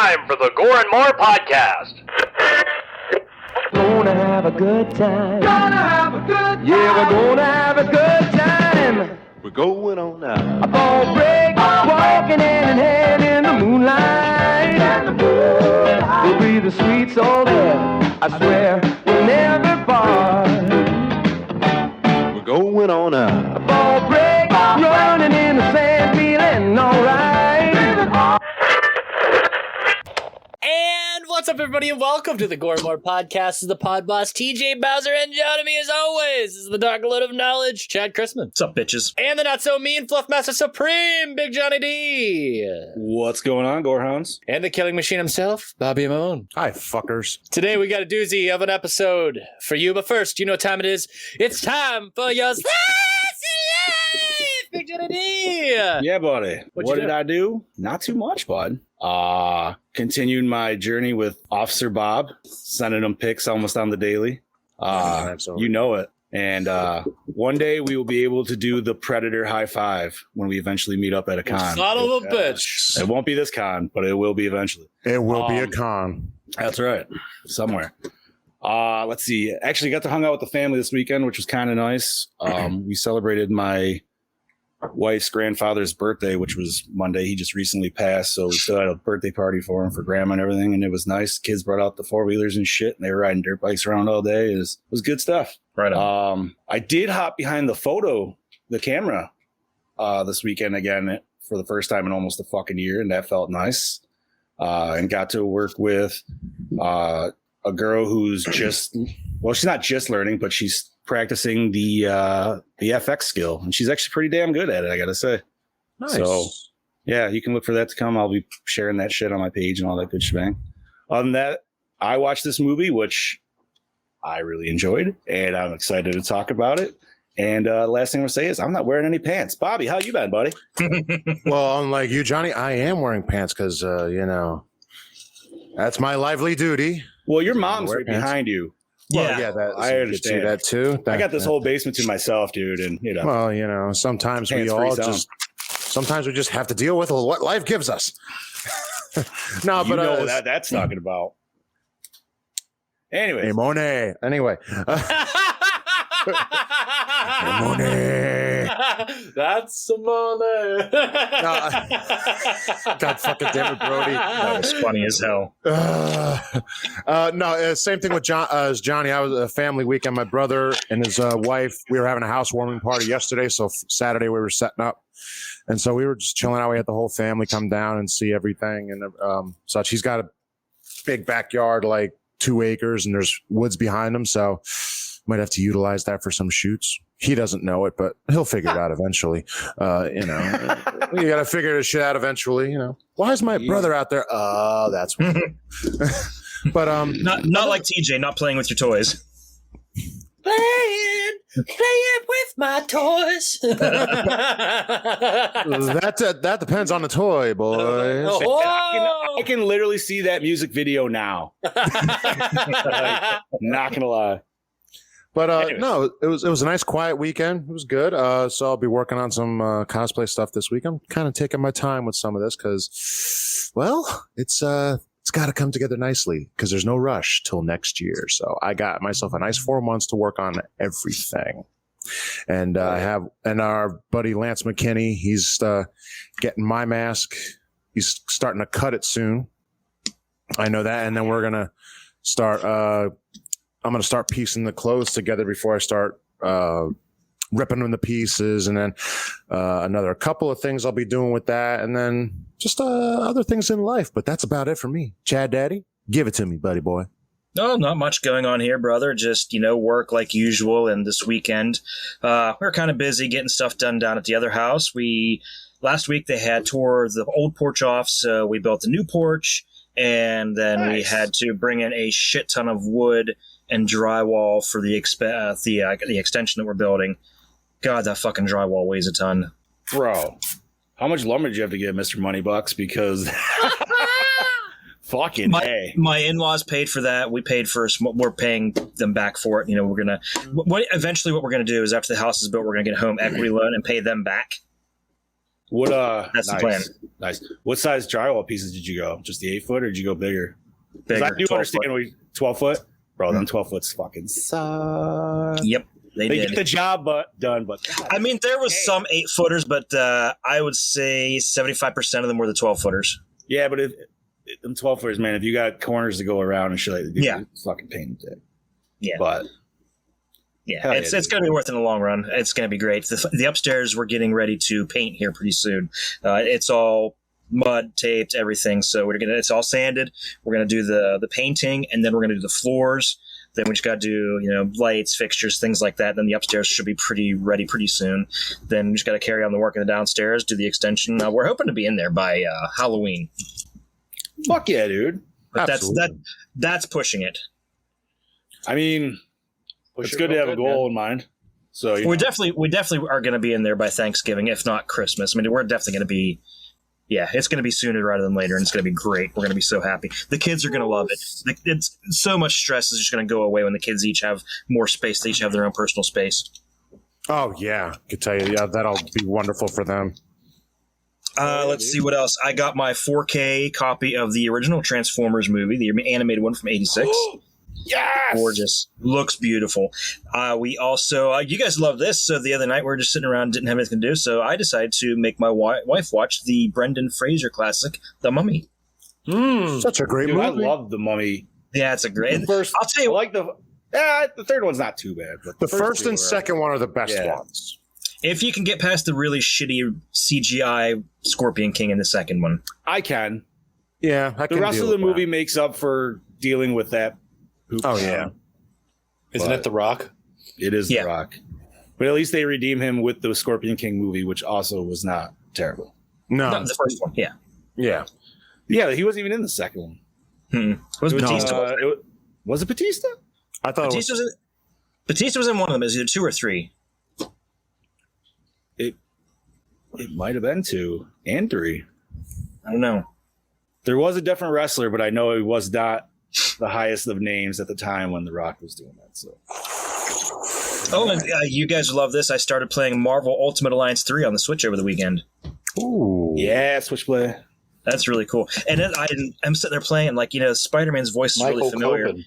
time for the Gore N More podcast. Gonna have a good time. Gonna have a good time. Yeah, we're gonna have a good time. We're going on now. A ball break, walking hand in hand in the moonlight. We'll be the sweet soul there. I swear we'll never part. We're going on now. A ball break, running in the sand, feeling alright. And what's up, everybody, and welcome to the Gore N More podcast. This is the pod boss, TJ Bowser, and joining me as always is the dark load of knowledge, Chad Chrisman. What's up, bitches? And the not so mean Fluff Master Supreme, Big Johnny D. What's going on, Gorehounds? And the killing machine himself, Bobby Mamone. Hi, fuckers. Today we got a doozy of an episode for you, but first, you know what time it is? It's time for your Slice of Life, Big Johnny D. Yeah, buddy. What did I do? Not too much, bud. Continued my journey with Officer Bob, sending him pics almost on the daily. You know it. And one day we will be able to do the Predator high five when we eventually meet up at a con. Son of a bitch. It won't be this con, but it will be eventually. It will be a con. That's right. Somewhere. Let's see. Actually got to hang out with the family this weekend, which was kind of nice. We celebrated my wife's grandfather's birthday, which was Monday. He just recently passed, so we still had a birthday party for him, for grandma and everything, and it was nice. Kids brought out the four-wheelers and shit, and they were riding dirt bikes around all day. It was good stuff. Right on. I did hop behind the camera this weekend again for the first time in almost a fucking year, and that felt nice. And got to work with a girl who's she's not just learning, but she's practicing the FX skill, and she's actually pretty damn good at it, I gotta say. Nice. So yeah, you can look for that to come. I'll be sharing that shit on my page and all that good shebang. Other than that, I watched this movie, which I really enjoyed, and I'm excited to talk about it. And last thing I'm gonna say is I'm not wearing any pants. Bobby, how you been, buddy? Well, unlike you, Johnny, I am wearing pants because that's my lively duty. Well, your mom's wear right pants. behind you. Well, I understand that too. I got this whole basement to myself, dude, and Well, sometimes we just have to deal with what life gives us. No, you but know that's talking about. Anyway, hey, Monet. Anyway. Monet. That's Simone. God fucking damn it, Brody. that was funny as hell. No, same thing with as Johnny. I was a family weekend. My brother and his wife, we were having a housewarming party yesterday. So Saturday we were setting up. And so we were just chilling out. We had the whole family come down and see everything and such. He's got a big backyard, like 2 acres, and there's woods behind him. So might have to utilize that for some shoots. He doesn't know it, but he'll figure it out eventually. You got to figure this shit out eventually. Why is my brother out there? Oh, that's what. But not like TJ, not playing with your toys. Playing with my toys. that depends on the toy, boys. I can literally see that music video now. Not gonna lie. But no, it was a nice quiet weekend. It was good. So I'll be working on some cosplay stuff this week. I'm kind of taking my time with some of this because, well, it's got to come together nicely because there's no rush till next year. So I got myself a nice 4 months to work on everything. And and our buddy Lance McKinney, he's getting my mask. He's starting to cut it soon. I know that. And then we're gonna start. I'm going to start piecing the clothes together before I start ripping them to pieces. And then a couple of things I'll be doing with that. And then just other things in life. But that's about it for me. Chad Daddy, give it to me, buddy boy. No, not much going on here, brother. Just, work like usual. And this weekend, we were kind of busy getting stuff done down at the other house. Last week they had tore the old porch off. So we built the new porch. And then we had to bring in a shit ton of wood and drywall for the extension that we're building. God, that fucking drywall weighs a ton. Bro, how much lumber did you have to get, Mr. Moneybucks? Because fucking hey. My in-laws paid for that. We paid for we're paying them back for it. We're gonna eventually what we're gonna do is after the house is built, we're gonna get a home equity loan and pay them back. What That's the nice, plan. Nice. What size drywall pieces did you go? Just the 8-foot, or did you go bigger? 'Cause Bigger, I do 12 understand foot. we 12 foot, bro. Them 12 foots fucking suck. Yep, they They did. get the job done, but God, I mean, there was some 8-footers, but I would say 75% of them were the 12-footers. yeah, but them 12 footers, man. If you got corners to go around and shit, like, dude, Yeah. it's fucking pain in the dick. Yeah. But Yeah, hell it's yeah, going to be worth it in the long run. It's going to be great. The upstairs, we're getting ready to paint here pretty soon. It's all mud, taped, everything. So it's all sanded. We're going to do the painting, and then we're going to do the floors. Then we just got to do, lights, fixtures, things like that. Then the upstairs should be pretty ready pretty soon. Then we just got to carry on the work in the downstairs, do the extension. We're hoping to be in there by Halloween. fuck yeah, dude. But Absolutely. that's pushing it. I mean, it's good to have a goal in mind. So We definitely are going to be in there by Thanksgiving, if not Christmas. I mean, we're definitely going to be. Yeah, it's going to be sooner rather than later, and it's going to be great. We're going to be so happy. The kids are going to love it. It's so much stress is just going to go away when the kids each have more space. They each have their own personal space. Oh yeah, I could tell you. Yeah, that'll be wonderful for them. Let's see what else. I got my 4K copy of the original Transformers movie, the animated one from '86. yes, Gorgeous. Looks beautiful. We also, you guys love this. So the other night we were just sitting around, didn't have anything to do. So I decided to make my wife watch the Brendan Fraser classic, The Mummy. Such a great Dude, I movie. love the Mummy. Yeah, it's a great. First, I'll tell you I like the third one's not too bad, but the first two and are- second one are the best Yeah. ones. if you can get past the really shitty CGI Scorpion King in the second one. I can. Yeah, I The can rest deal of the with movie that. makes up for dealing with that. Poop Oh, town. yeah. Isn't But it The Rock? It is Yeah. The Rock. But at least they redeem him with the Scorpion King movie, which also was not terrible. No, No, the first one, yeah. yeah. Yeah, he wasn't even in the second one. Was It was, Batista? was it Batista? I thought Batista was in one of them. It was either 2 or 3. It might have been 2 and 3. I don't know. There was a different wrestler, but I know he was not the highest of names at the time when The Rock was doing that. So Oh, and you guys love this. I started playing Marvel Ultimate Alliance 3 on the Switch over the weekend. Ooh. yeah, Switchblade. That's really cool. And then I'm sitting there playing, and Spider-Man's voice is really Michael familiar. Copen.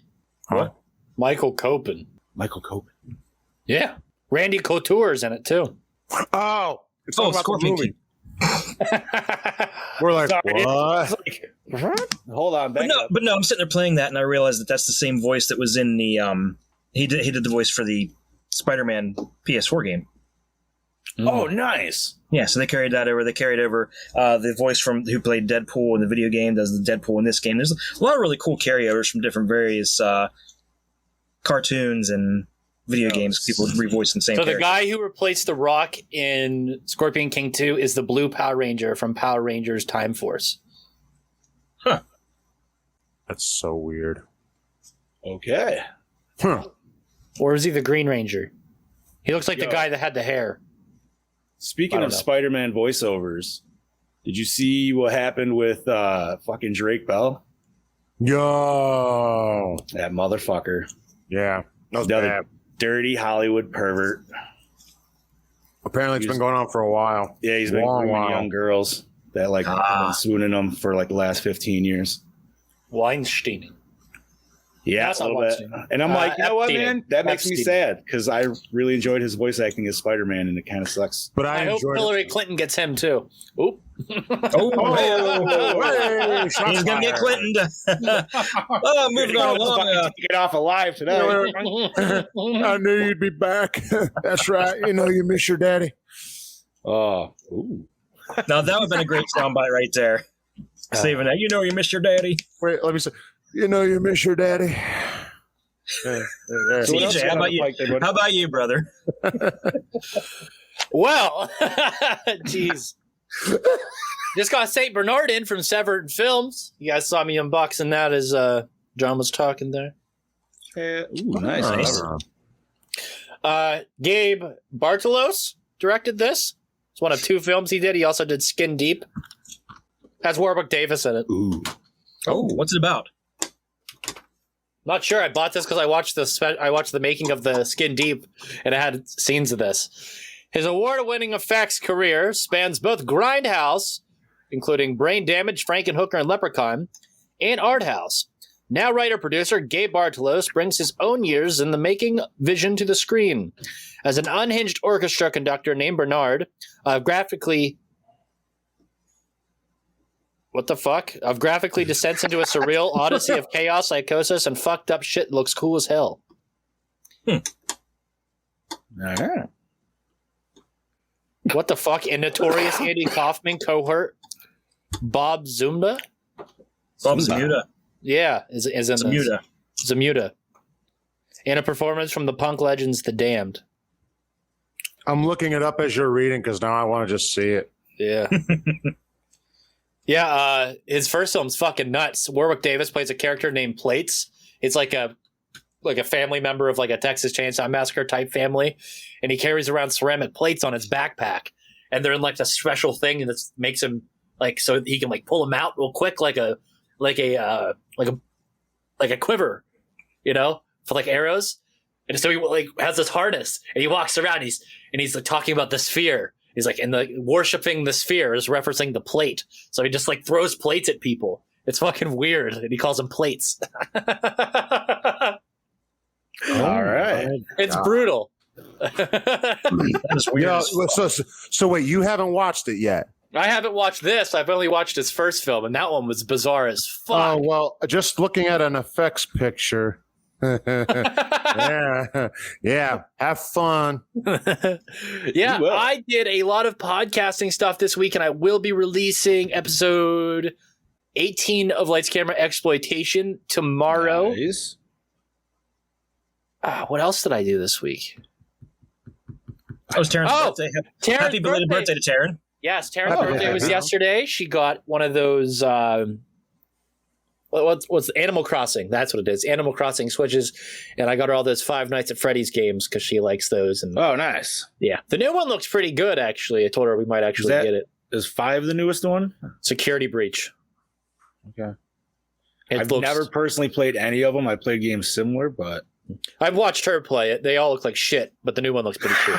Huh? Michael Copen. Michael Copen. Yeah. Randy Couture's in it too. Oh, it's all Oh, about the Scorpion movie. King. We're like, Sorry. what? Hold on, back up. But no, I'm sitting there playing that, and I realized that that's the same voice that was in the he did the voice for the Spider-Man PS4 game. Oh, nice. Yeah, so they carried that over. They carried over the voice from who played Deadpool in the video game, does the Deadpool in this game. There's a lot of really cool carryovers from different various cartoons and video games. People revoicing the same So the character. guy who replaced The Rock in Scorpion King 2 is the blue Power Ranger from Power Rangers Time Force. That's so weird. Okay. Huh. Or is he the Green Ranger? He looks like Yo. the guy that had the hair. Speaking I don't of know. Spider-Man voiceovers, did you see what happened with fucking Drake Bell? Yo. That motherfucker. Yeah. That was The other bad. dirty Hollywood pervert. Apparently, it's been going on for a while. Yeah, he's been Long grooming while. young girls that have been swooning them for the last 15 years. Weinstein. Yeah, That's a not little bit. Weinstein. And I'm like, you know what, Epstein. man? That makes me Epstein. sad because I really enjoyed his voice acting as Spider-Man, and it kind of sucks. But I I hope enjoyed Hillary it. Clinton gets him too. Oop. Oh, Hey, he's shots gonna get fired. Clinton. Moving on along. Get off alive today. I knew you'd be back. That's right. You know you miss your daddy. Oh, ooh. Now that would have been a great soundbite right there. Saving that. You know you miss your daddy. Wait, let me say. You know you miss your daddy. So what else TJ, you how got about on the you? pike there, buddy? How about you, brother? Well, jeez. Just got St. Bernard in from Severed Films. You guys saw me unboxing that as John was talking there. Ooh, nice. Gabe Bartalos directed this. It's one of 2 films he did. He also did Skin Deep. Has Warwick Davis in it. Ooh. Oh, what's it about? Not sure. I bought this because I watched the making of the Skin Deep, and it had scenes of this. His award-winning effects career spans both Grindhouse, including Brain Damage, Frankenhooker, and Leprechaun, and Arthouse. Now writer-producer Gabe Bartalos brings his own years in the making vision to the screen. As an unhinged orchestra conductor named Bernard, graphically descends into a surreal odyssey of chaos, psychosis, and fucked up shit that looks cool as hell. What the fuck? And notorious Andy Kaufman cohort Bob Zumba? Bob Zamuda. Yeah, is in Zamuda. Zamuda. And a performance from the punk legends The Damned. I'm looking it up as you're reading because now I want to just see it. Yeah. Yeah, his first film's fucking nuts. Warwick Davis plays a character named Plates. It's like a family member of like a Texas Chainsaw Massacre type family, and he carries around ceramic plates on his backpack, and they're in like a special thing that makes him like so he can like pull them out real quick like a quiver, you know, for like arrows. And so he like has this harness, and he walks around. He's like talking about the sphere. He's like, and the worshiping the sphere is referencing the plate. So he just like throws plates at people. It's fucking weird, and he calls them plates. All right. It's brutal. That is weird. So wait, you haven't watched it yet? I haven't watched this. I've only watched his first film, and that one was bizarre as fuck. Oh, well, just looking at an effects picture. yeah, have fun. Yeah, I did a lot of podcasting stuff this week, and I will be releasing episode 18 of Lights Camera Exploitation tomorrow. Nice. What else did I do this week? That was Taryn's birthday. Happy belated birthday to Taryn. Yes, Taryn's birthday was yesterday. She got one of those what's Animal Crossing? That's what it is. Animal Crossing Switches, and I got her all those Five Nights at Freddy's games because she likes those. And oh, nice. Yeah, the new one looks pretty good. Actually, I told her we might actually get it. Is 5 the newest one? Security Breach. Okay. I've never personally played any of them. I played games similar, but I've watched her play it. They all look like shit, but the new one looks pretty cool.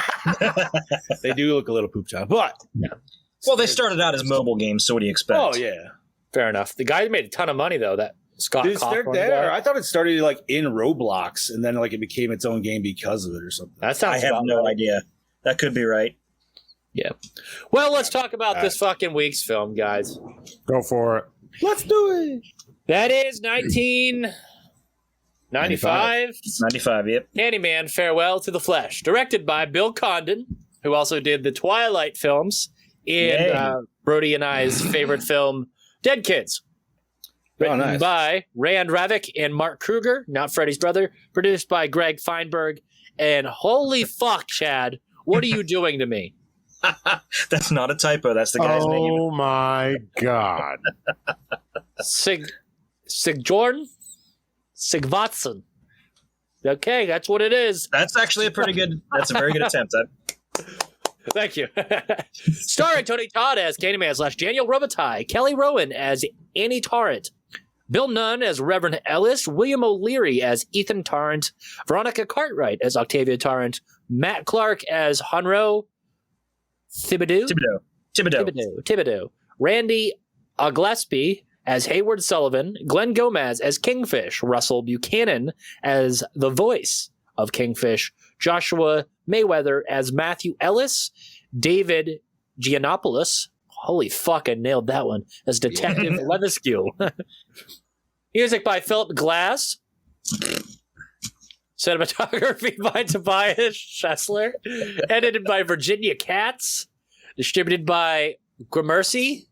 They do look a little poop job, but yeah. Well, they started out as mobile games, so what do you expect? Oh yeah, fair enough. The guy made a ton of money though. That Scott Cawthorn there. I thought it started like in Roblox, and then like it became its own game because of it or something. That sounds. I have no idea. That could be right. Yeah. Well, let's talk about this fucking week's film, guys. Go for it. Let's do it. That is 1995. 95, yep. Candyman, Farewell to the Flesh. Directed by Bill Condon, who also did the Twilight films and Brody and I's favorite film, Dead Kids. Written by Rand Ravik and Mark Kruger, not Freddy's brother. Produced by Greg Feinberg. And holy fuck, Chad, what are you doing to me? That's not a typo. That's the guy's name. Oh my god. Sigvatson. Okay, that's what it is. That's actually a very good attempt. Thank you. Starring Tony Todd as Candyman / Daniel Robitaille, Kelly Rowan as Annie Tarrant, Bill Nunn as Reverend Ellis, William O'Leary as Ethan Tarrant, Veronica Cartwright as Octavia Tarrant, Matt Clark as Honro Thibodeau, Randy Gillespie as Hayward Sullivan, Glenn Gomez as Kingfish, Russell Buchanan as the voice of Kingfish, Joshua Mayweather as Matthew Ellis, David Giannopoulos, holy fuck, I nailed that one, as Detective Leviscue. Music by Philip Glass. Cinematography by Tobias Schessler. Edited by Virginia Katz. Distributed by Gramercy.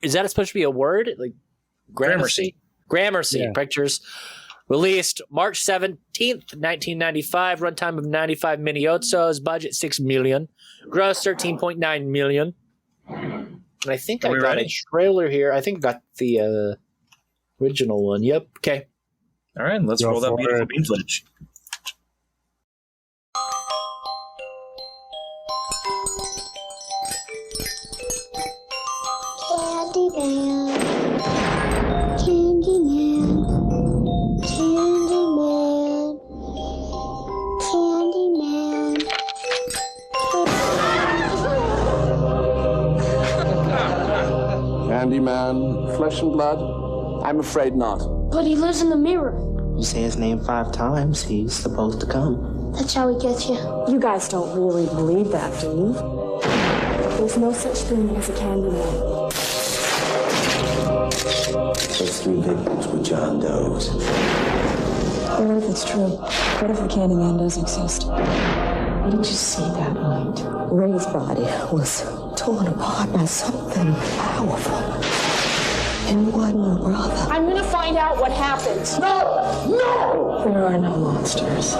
Is that supposed to be a word? Like Gramercy Pictures. Released March 17th, 1995. Runtime of 95 minutes. Budget $6 million. Gross $13.9 million. And I think I got a trailer here. I think I got the original one. Yep. Okay. All right, let's roll that beautiful bean footage. Candyman, Candyman, Candyman, Candyman, Candyman, flesh and blood? I'm afraid not. But he lives in the mirror. You say his name 5 times, he's supposed to come. That's how he gets you. You guys don't really believe that, do you? There's no such thing as a Candyman. Those 3 victims were John Doe's. What if it's true? What if the Candyman does exist? What did you see that night? Ray's body was torn apart by something powerful. And one more brother. I'm gonna find out what happens. No! No! There are no monsters.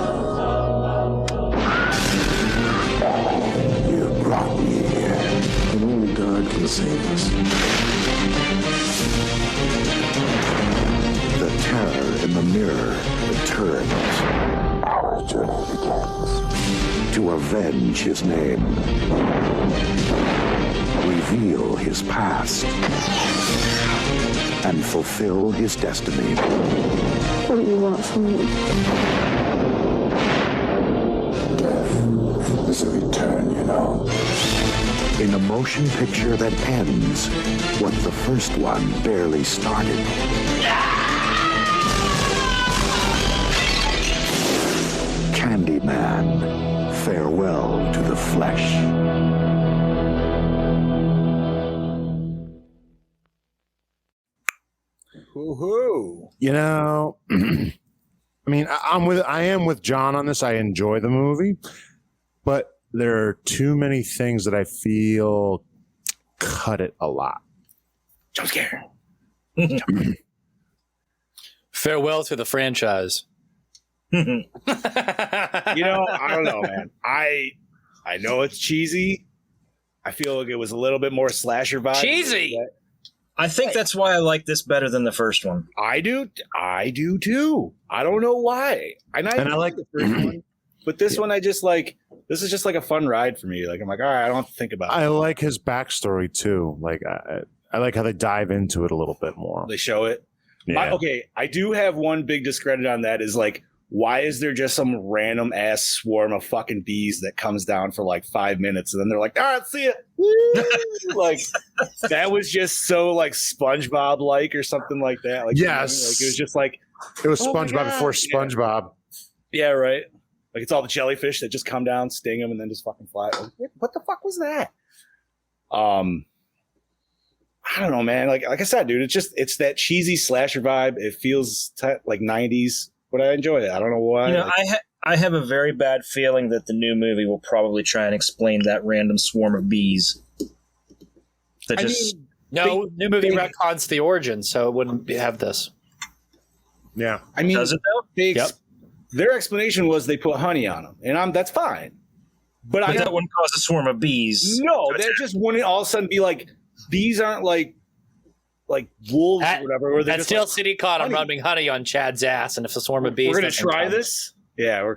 You brought me here. And only God can save us. The terror in the mirror returns. Our journey begins. To avenge his name. Reveal his past. And fulfill his destiny. What do you want from me? Death is a return, you know. In a motion picture that ends what the first one barely started. Candyman, farewell to the flesh. Woohoo! You know, I mean, I am with John on this. I enjoy the movie, but there are too many things that I feel cut it a lot. Jump scare. Farewell to the franchise. You know, I don't know, man. I know it's cheesy. I feel like it was a little bit more slasher vibe. Cheesy. I think that's why I like this better than the first one. I do too. I don't know why. I like the first one, but this one I just like. This is just like a fun ride for me. Like I'm like, all right, I don't have to think about it. I like his backstory too. Like I like how they dive into it a little bit more. They show it. Yeah. Okay, I do have one big discredit on that. Is like, why is there just some random ass swarm of fucking bees that comes down for like 5 minutes and then they're like, all right, see it. Like that was just so like SpongeBob like or something like that. Like, yes, you know, like it was just like it was SpongeBob before SpongeBob. Yeah, right. Like it's all the jellyfish that just come down, sting them, and then just fucking fly. Like, what the fuck was that? I don't know, man. Like I said, dude, it's that cheesy slasher vibe. It feels like 90s, but I enjoy it. I don't know why. You know, I have a very bad feeling that the new movie will probably try and explain that random swarm of bees. New movie retcons the origin, so it wouldn't have this. Yeah, I mean, does it though? Their explanation was they put honey on them, and that's fine. But that wouldn't cause a swarm of bees. No, that just wouldn't all of a sudden be like bees aren't like wolves or whatever. Or At Steel City Con, I'm rubbing honey on Chad's ass, and if a swarm of bees, we're gonna try this. Yeah,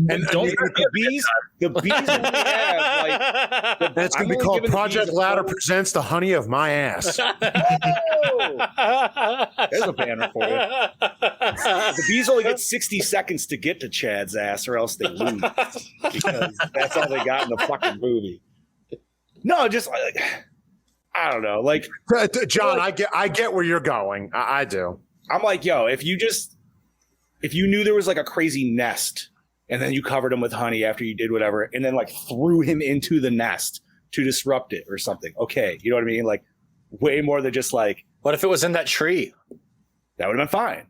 and don't the bees. The bees only have like. That's going to be called Project Ladder presents the honey of my ass. Oh! There's a banner for you. The bees only get 60 seconds to get to Chad's ass, or else they lose because that's all they got in the fucking movie. No, just like I don't know, like John. I get where you're going. I do. I'm like, yo, if you knew there was like a crazy nest and then you covered him with honey after you did whatever and then like threw him into the nest to disrupt it or something. Okay. You know what I mean? Like way more than just like, what if it was in that tree? That would have been fine.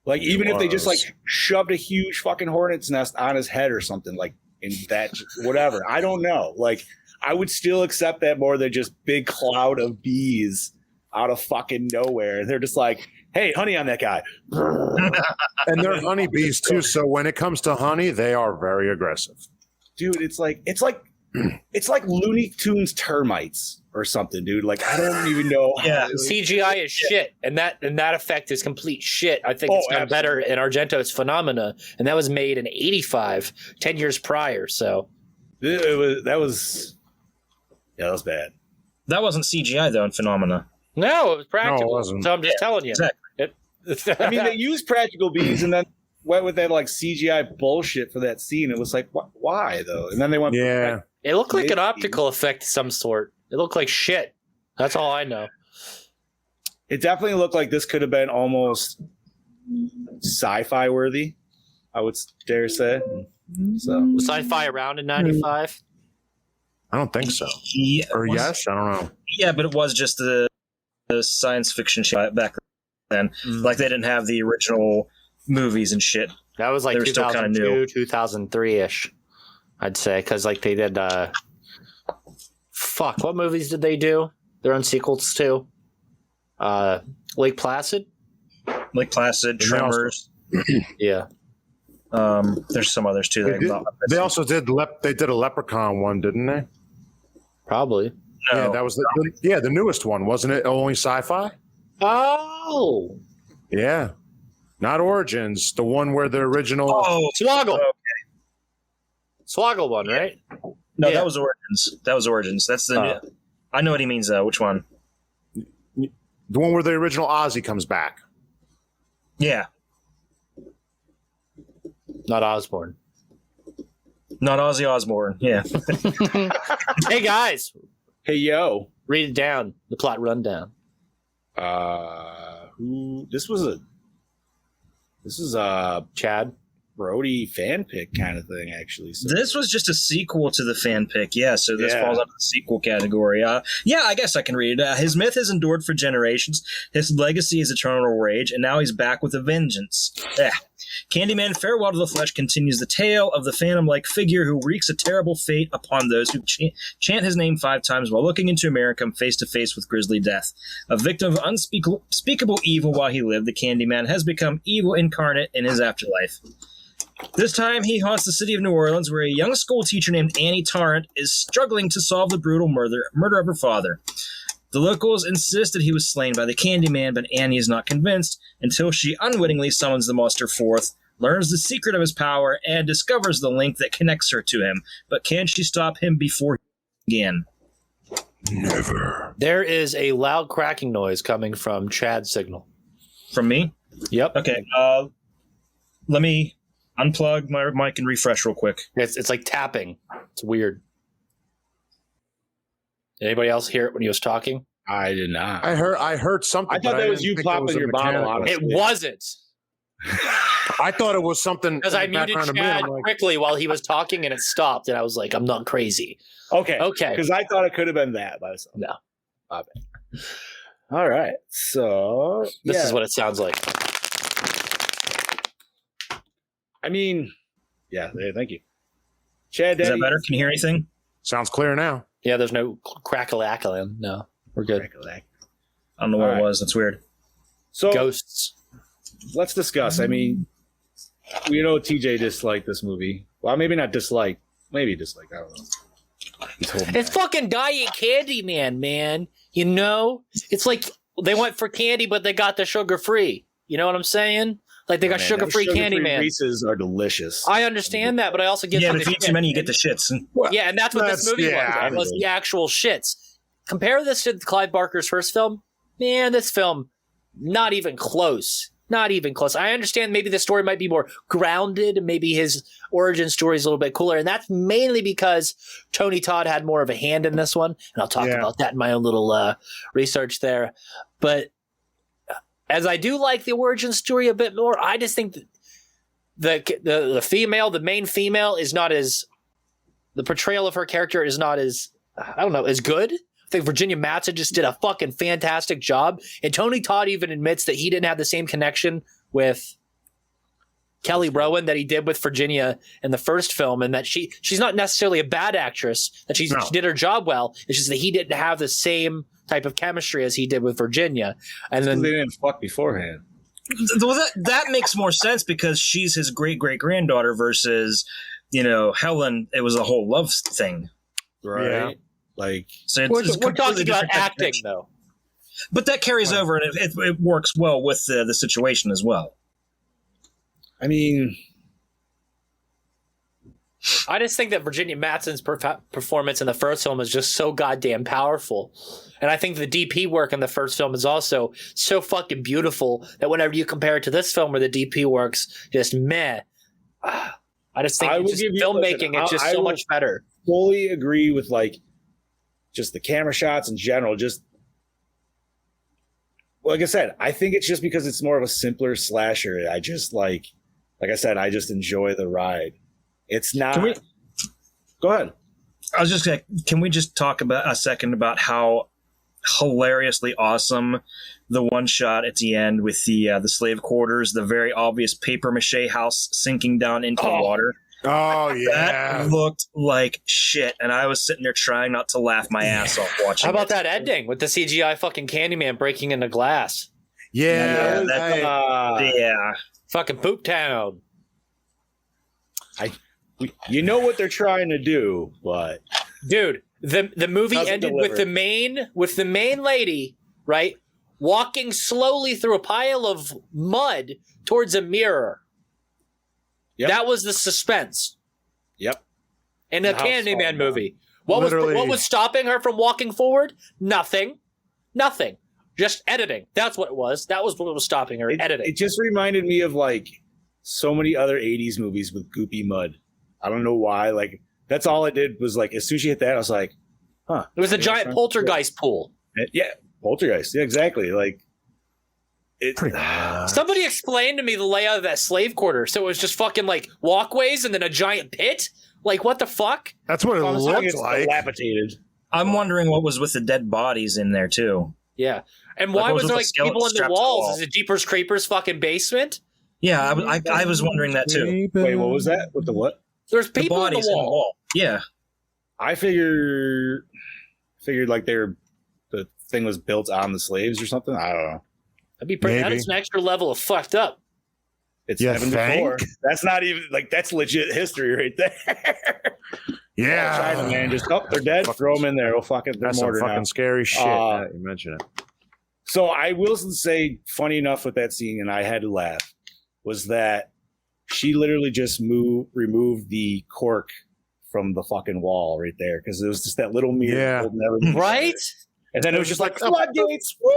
Like even if they just like shoved a huge fucking hornet's nest on his head or something like in that, whatever. I don't know. Like I would still accept that more than just big cloud of bees out of fucking nowhere. They're just like, hey, honey on that guy. And they're honeybees too. So when it comes to honey, they are very aggressive. Dude, it's like Looney Tunes termites or something, dude. Like I don't even know. Yeah, CGI is shit, and that effect is complete shit. I think it's done better in Argento's Phenomena, and that was made in '85, 10 years prior. So that was bad. That wasn't CGI though in Phenomena. No, it was practical. No, it wasn't. So I'm just telling you. Exactly. I mean, they used practical bees and then went with that like CGI bullshit for that scene. It was like, why though? And then they went, it looked like an optical effect of some sort. It looked like shit. That's all I know. It definitely looked like this could have been almost sci-fi worthy, I would dare say. So Was sci-fi around in 95? I don't think so. Yeah, Or yes, I don't know. Yeah, but it was just the science fiction shit back then. Like they didn't have the original movies and shit. That was like They were still kinda new. 2003-ish, I'd say, because like they did. What movies did they do? Their own sequels too. Lake Placid. Lake Placid, Tremors. Yeah. There's some others too. They also did. They did a Leprechaun one, didn't they? Probably. No. Yeah, that was the newest one, wasn't it? Only sci-fi. Oh. Yeah, not Origins. The one where the original. Oh, Swoggle. Okay. Swoggle one, right? No, Yeah. that was Origins. That's the. I know what he means though. Which one? The one where the original Ozzy comes back. Yeah. Not Osborne. Not Ozzy Osbourne. Yeah. Hey guys, hey yo, read it down. The plot rundown. This is a Chad Brody fan pick kind of thing, actually. So. This was just a sequel to the fan pick, yeah. So this Yeah. falls under the sequel category. Yeah, I guess I can read it. His myth has endured for generations. His legacy is eternal rage, and now he's back with a vengeance. Candyman Farewell to the Flesh continues the tale of the phantom-like figure who wreaks a terrible fate upon those who chant his name 5 times while looking into a mirror and come face to face with grisly death. A victim of unspeakable evil while he lived, the Candyman has become evil incarnate in his afterlife. This time, he haunts the city of New Orleans, where a young school teacher named Annie Tarrant is struggling to solve the brutal murder of her father. The locals insist that he was slain by the Candyman, but Annie is not convinced until she unwittingly summons the monster forth, learns the secret of his power, and discovers the link that connects her to him. But can she stop him before he begins? Never. There is a loud cracking noise coming from Chad's signal. From me? Yep. Okay, let me unplug my mic and refresh real quick. It's like tapping. It's weird. Did anybody else hear it when he was talking? I did not. I heard something. I thought that was you plopping your bottle on. It wasn't. I thought it was something. Because I muted Chad quickly while he was talking and it stopped, and I was like, I'm not crazy. Okay. Okay. Because I thought it could have been that. But no. All right. So this is what it sounds like. I mean, yeah. Thank you, Chad. Is that better? Can you hear anything? Sounds clear now. Yeah, there's no crackle-ackling. No, we're good. I don't know what it was. That's weird. So ghosts. Let's discuss. I mean, we know TJ disliked this movie. Well, maybe not dislike. Maybe dislike. I don't know. It's fucking Diet Candyman, man. You know? It's like they went for candy, but they got the sugar-free. You know what I'm saying? Like they got sugar-free Candyman. Reese's are delicious. I understand that, but I also get but if you eat too many, you get the shits. Yeah, and that's what this movie was. It was the actual shits. Compare this to Clive Barker's first film. Man, this film, not even close. Not even close. I understand maybe the story might be more grounded. Maybe his origin story is a little bit cooler. And that's mainly because Tony Todd had more of a hand in this one. And I'll talk about that in my own little research there. But as I do like the origin story a bit more, I just think the female, the main female, is not as, the portrayal of her character is not as, I don't know, as good. I think Virginia Madsen just did a fucking fantastic job. And Tony Todd even admits that he didn't have the same connection with Kelly Rowan that he did with Virginia in the first film, and that she's not necessarily a bad actress, that she did her job well. It's just that he didn't have the same type of chemistry as he did with Virginia. And then they didn't fuck beforehand. Well, that makes more sense because she's his great-great-granddaughter versus, Helen. It was a whole love thing. Right. Yeah. Like, so we're talking about acting, though. But that carries over, and it works well with the situation as well. I mean, I just think that Virginia Madsen's performance in the first film is just so goddamn powerful. And I think the DP work in the first film is also so fucking beautiful that whenever you compare it to this film where the DP works just meh. I just think filmmaking, it's just so much better. Fully agree with just the camera shots in general. Just like I said, I think it's just because it's more of a simpler slasher. I just like I said, I just enjoy the ride. It's not. Go ahead. I was just gonna. Can we just talk about a second about how hilariously awesome the one shot at the end with the slave quarters, the very obvious paper mache house sinking down into the water. Oh yeah, that looked like shit, and I was sitting there trying not to laugh my ass off watching. How about that ending with the CGI fucking Candyman breaking into glass? Yeah, yeah. Fucking Poop Town. You know what they're trying to do, but dude, the movie ended deliver. with the main lady, right, walking slowly through a pile of mud towards a mirror. Yep. That was the suspense. Yep. In a Candyman movie. What was stopping her from walking forward? Nothing. Just editing. That's what it was. That was what was stopping her. Editing. It just reminded me of like so many other 80s movies with goopy mud. I don't know why. Like that's all I did was like as soon as she hit that, I was like, huh. It was a giant poltergeist pool. Yeah, poltergeist. Yeah, exactly. Like somebody explained to me the layout of that slave quarter. So it was just fucking like walkways and then a giant pit. Like what the fuck? That's what it looked like. Dilapidated. I'm wondering what was with the dead bodies in there too. Yeah, and why was there like people in the walls? Is it Jeepers Creepers fucking basement? Yeah, I was wondering that too. Wait, what was that? With the what? There's people in the wall. Yeah, I figured like the thing was built on the slaves or something. I don't know. That'd be pretty. That is an extra level of fucked up. It's 74. That's not even like that's legit history right there. Yeah, China, man, just they're dead. Throw them in there. Oh fuck it, they're that's some fucking now. Scary shit. You mention it. So I will say, funny enough with that scene, and I had to laugh, was that she literally just removed the cork from the fucking wall right there because it was just that little mirror holding everything right? And then it was just like floodgates. Woo!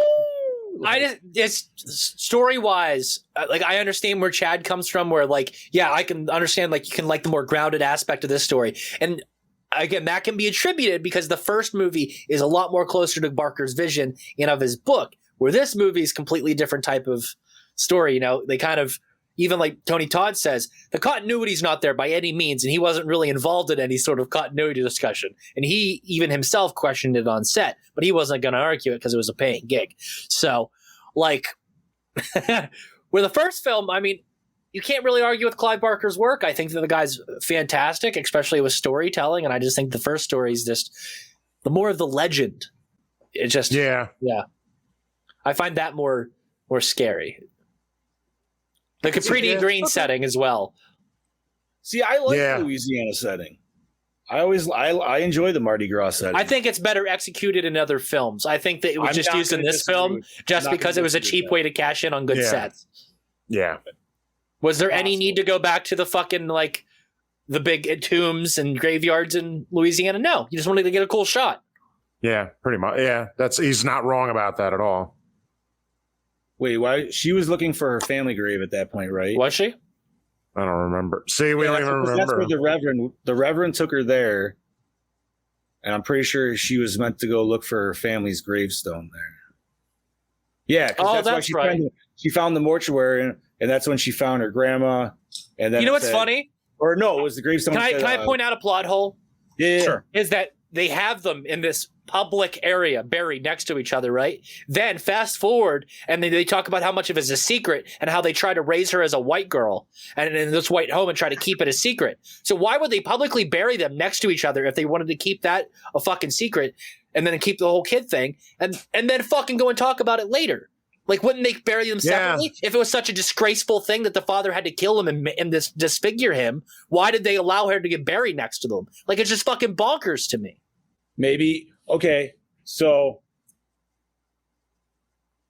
It's story wise, like I understand where Chad comes from, where like, yeah, I can understand like you can like the more grounded aspect of this story. And again, that can be attributed because the first movie is a lot more closer to Barker's vision and of his book, where this movie is completely different type of story. You know, they kind of, even like Tony Todd says, the continuity's not there by any means, and he wasn't really involved in any sort of continuity discussion. And he even himself questioned it on set, but he wasn't going to argue it because it was a paying gig. So, like, with the first film, I mean, you can't really argue with Clive Barker's work. I think that the guy's fantastic, especially with storytelling, and I just think the first story is just the more of the legend. It just yeah. I find that more scary. The Capri Green setting as well. See, I like the Louisiana setting. I enjoy the Mardi Gras setting. I think it's better executed in other films. I think that it was just used in this film just because it was a cheap way to cash in on good sets. Yeah. Was there any need to go back to the fucking like the big tombs and graveyards in Louisiana? No, you just wanted to get a cool shot. Yeah, pretty much. Yeah, he's not wrong about that at all. Wait, why? She was looking for her family grave at that point, right? Was she? I don't remember. See, we don't even remember. That's where the Reverend took her there, and I'm pretty sure she was meant to go look for her family's gravestone there. Yeah, that's right. She found the mortuary, and that's when she found her grandma. And then you know what's funny? Or no, it was the gravestone. Can I point out a plot hole? Yeah, sure. Is that they have them in this public area buried next to each other, right? Then fast forward, and they talk about how much of it is a secret and how they try to raise her as a white girl and in this white home and try to keep it a secret. So why would they publicly bury them next to each other if they wanted to keep that a fucking secret and then keep the whole kid thing and then fucking go and talk about it later? Like, wouldn't they bury them separately? If it was such a disgraceful thing that the father had to kill him and disfigure him, why did they allow her to get buried next to them? Like, it's just fucking bonkers to me. Maybe. Okay. So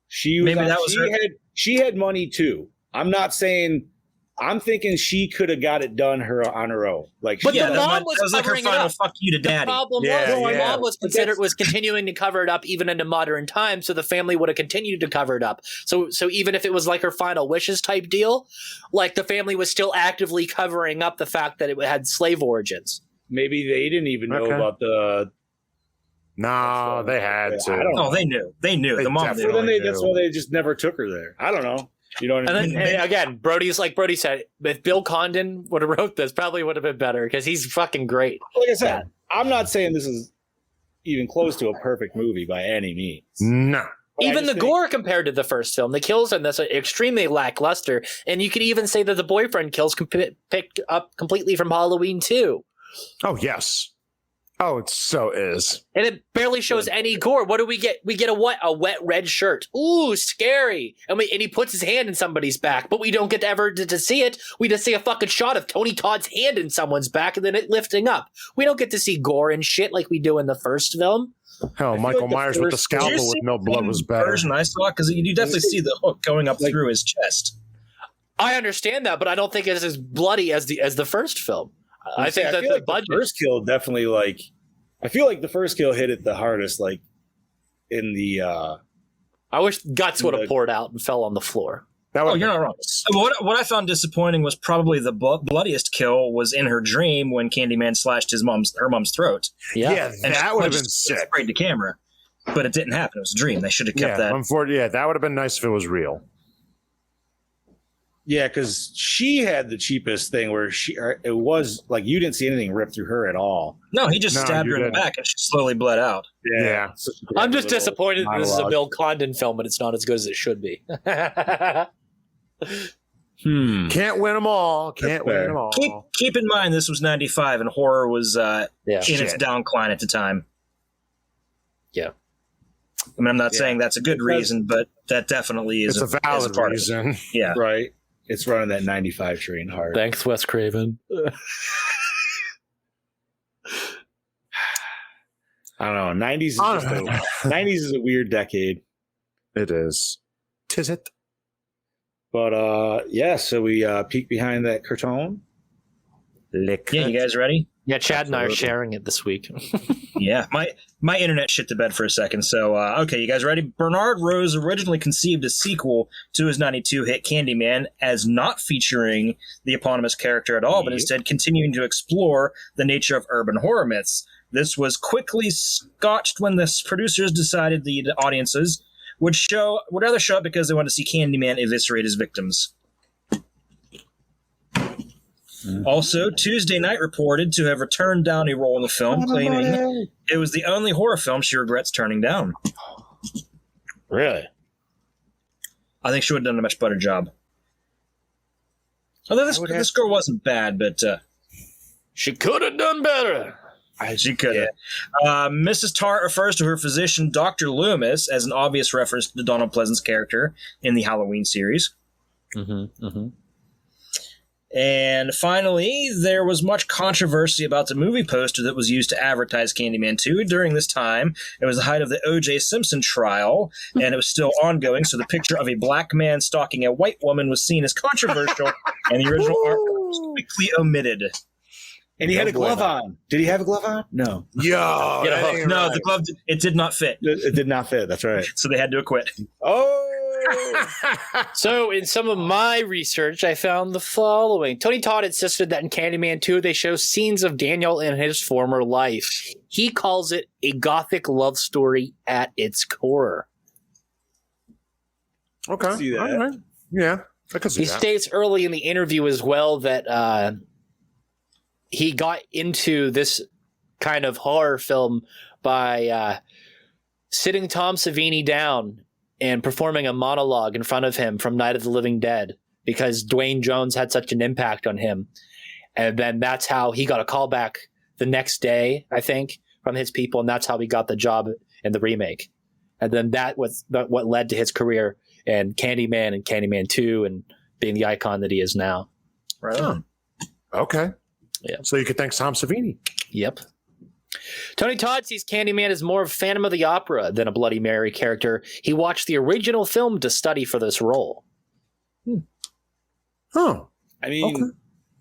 she had money too. I'm not saying. I'm thinking she could have got it done on her own. Like, but the mom was like her final fuck you to daddy. The problem was mom was continuing to cover it up even into modern times, so the family would have continued to cover it up. So even if it was like her final wishes type deal, like the family was still actively covering up the fact that it had slave origins. Maybe they didn't even know about No, they had to. I don't know. Oh, they knew. They knew. The mom knew. Well, then that's why they just never took her there. I don't know. You know what I mean? And again, Brody's like Brody said, if Bill Condon would have wrote this, probably would have been better because he's fucking great. Like I said, I'm not saying this is even close to a perfect movie by any means. No. But Even the gore compared to the first film, the kills in this are extremely lackluster, and you could even say that the boyfriend kills picked up completely from Halloween 2. Oh, yes. Oh, it so is. And it barely shows any gore. What do we get? We get a what? A wet red shirt. Ooh, scary. And he puts his hand in somebody's back, but we don't get to see it. We just see a fucking shot of Tony Todd's hand in someone's back and then it lifting up. We don't get to see gore and shit like we do in the first film. Hell, Michael Myers with the scalpel with no blood was better. Version I saw, because you definitely see the hook going up through his chest. I understand that, but I don't think it's as bloody as the first film. I think that the budget. The first kill definitely I feel like the first kill hit it the hardest, like in the. I wish guts would have poured out and fell on the floor. You're not wrong. What I found disappointing was probably the bloodiest kill was in her dream when Candyman slashed her mom's throat. Yeah, that would have been sick. Sprayed the camera, but it didn't happen. It was a dream. They should have kept that. Yeah, that would have been nice if it was real. Yeah, because she had the cheapest thing where it was like you didn't see anything rip through her at all. No, he just stabbed her in the back and she slowly bled out. Yeah. I'm just disappointed this is a Bill Condon film and it's not as good as it should be. Can't win them all. Can't win them all. Keep in mind this was 95 and horror was in its downcline at the time. Yeah. I mean, I'm not saying that's a good reason, but that definitely is a valid reason. Yeah. Right. It's running that 95 train hard. Thanks, Wes Craven. I don't know. 90s is a weird decade. It is. Tis it. But so we peek behind that curtain. Yeah, you guys ready? Yeah, Chad and I are sharing it this week. Yeah, my internet shit the bed for a second. So, okay, you guys ready? Bernard Rose originally conceived a sequel to his 92 hit Candyman as not featuring the eponymous character at all, but instead continuing to explore the nature of urban horror myths. This was quickly scotched when the producers decided the audiences would rather show up because they wanted to see Candyman eviscerate his victims. Also, Tuesday Night reported to have returned down a role in the film, claiming it was the only horror film she regrets turning down. Really? I think she would have done a much better job. Although this girl wasn't bad, but she could have done better. She could have. Mrs. Tart refers to her physician, Dr. Loomis, as an obvious reference to Donald Pleasant's character in the Halloween series. And finally, there was much controversy about the movie poster that was used to advertise Candyman 2. During this time, it was the height of the O.J. Simpson trial, and it was still ongoing, so the picture of a black man stalking a white woman was seen as controversial, and the original art was quickly omitted. And he had a glove on. Did he have a glove on? No. Yo, no, the glove, it did not fit. It did not fit, that's right. So they had to acquit. Oh! So, in some of my research, I found the following. Tony Todd insisted that in Candyman 2, they show scenes of Daniel in his former life. He calls it a gothic love story at its core. Okay. See that? All right. Yeah, I could see He that. states early in the interview as well that he got into this kind of horror film by sitting Tom Savini down and performing a monologue in front of him from Night of the Living Dead because Dwayne Jones had such an impact on him. And then that's how he got a call back the next day, I think, from his people, and that's how he got the job in the remake. And then that was what led to his career in Candyman and Candyman 2 and being the icon that he is now. Right on. Okay. Yeah. So you could thank Tom Savini. Yep. Tony Todd sees Candyman as more of Phantom of the Opera than a Bloody Mary character. He watched the original film to study for this role. Oh. I mean, Okay.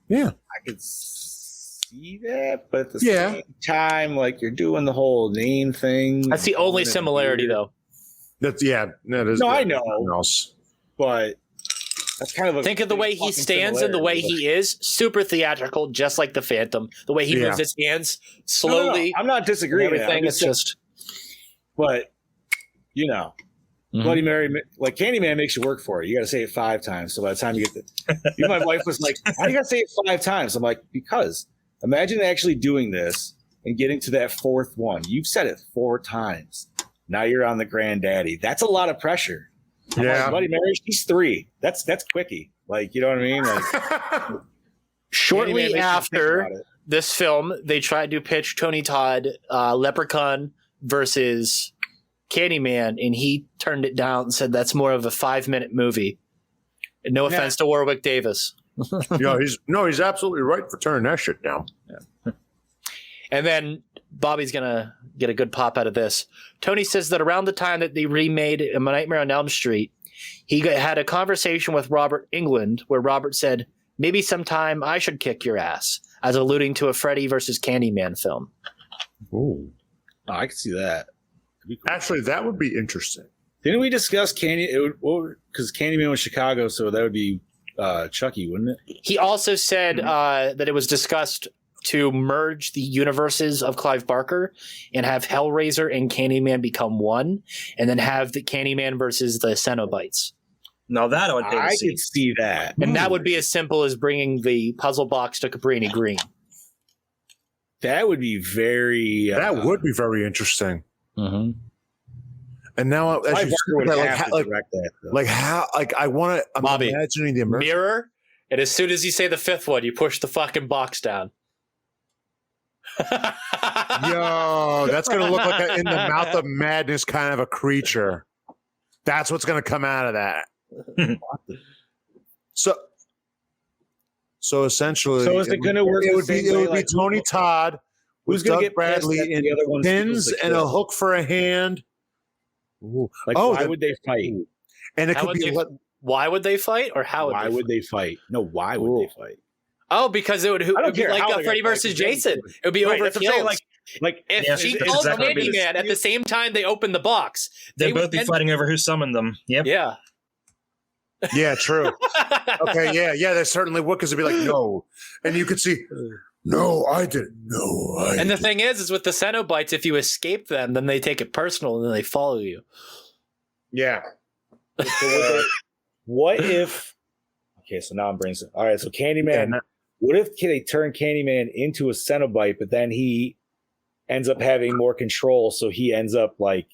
Yeah. I could see that, but at the same time, like you're doing the whole name thing. That's the only similarity, though. That is. No, I know. Else. But that's kind of a think of the way he stands and the way he is. Super theatrical, just like the Phantom. The way he moves his hands slowly. No, I'm not disagreeing. Everything. It's just But, you know, Bloody Mary, like Candyman makes you work for it. You got to say it 5 times. So by the time you get my wife was like, why do you got to say it 5 times? I'm like, because imagine actually doing this and getting to that 4th one. You've said it 4 times. Now you're on the granddaddy. That's a lot of pressure. I'm like, Bloody Mary, she's 3. That's quickie. Like, you know what I mean? Like, shortly after this film, they tried to pitch Tony Todd Leprechaun versus Candyman, and he turned it down and said that's more of a 5-minute movie. And no offense to Warwick Davis. He's absolutely right for turning that shit down. Yeah. And then Bobby's gonna get a good pop out of this. Tony says that around the time that they remade A Nightmare on Elm Street, he had a conversation with Robert Englund where Robert said, maybe sometime I should kick your ass, as alluding to a Freddy versus Candyman film. Ooh. Oh, I can see that. Cool. Actually, that would be interesting. Didn't we discuss because Candyman was Chicago, so that would be Chucky, wouldn't it? He also said that it was discussed to merge the universes of Clive Barker and have Hellraiser and Candyman become one, and then have the Candyman versus the Cenobites. Now that I would pay to I see. could see that. And that would be as simple as bringing the puzzle box to Cabrini Green. That would be very... that would be very interesting. Mm-hmm. And now, as you I want to. I'm Bobby, imagining the immersion. Mirror, and as soon as you say the 5th one, you push the fucking box down. Yo, that's gonna look like in the mouth of madness kind of a creature. That's what's gonna come out of that. So essentially, is it going to work? It would be Tony Todd. Who's going to get Bradley in pins and a hook for a hand? Ooh. Like, why would they fight? And it could be why would they fight, or how? Why would they fight? No, why would they fight? Oh, because it would be like Freddy versus Jason. It would be overkill. Like if she called Candyman at the same time they opened the box, they'd both be fighting over who summoned them. Yep. Yeah. Yeah, true. Okay, yeah, they certainly would, because it'd be like, no. And you could see, no, I didn't. No, I And the thing is with the Cenobites, if you escape them, then they take it personal and then they follow you. Yeah. What if... Okay, so now I'm bringing... All right, so Candyman... What if they turn Candyman into a Cenobite, but then he ends up having more control, so he ends up, like,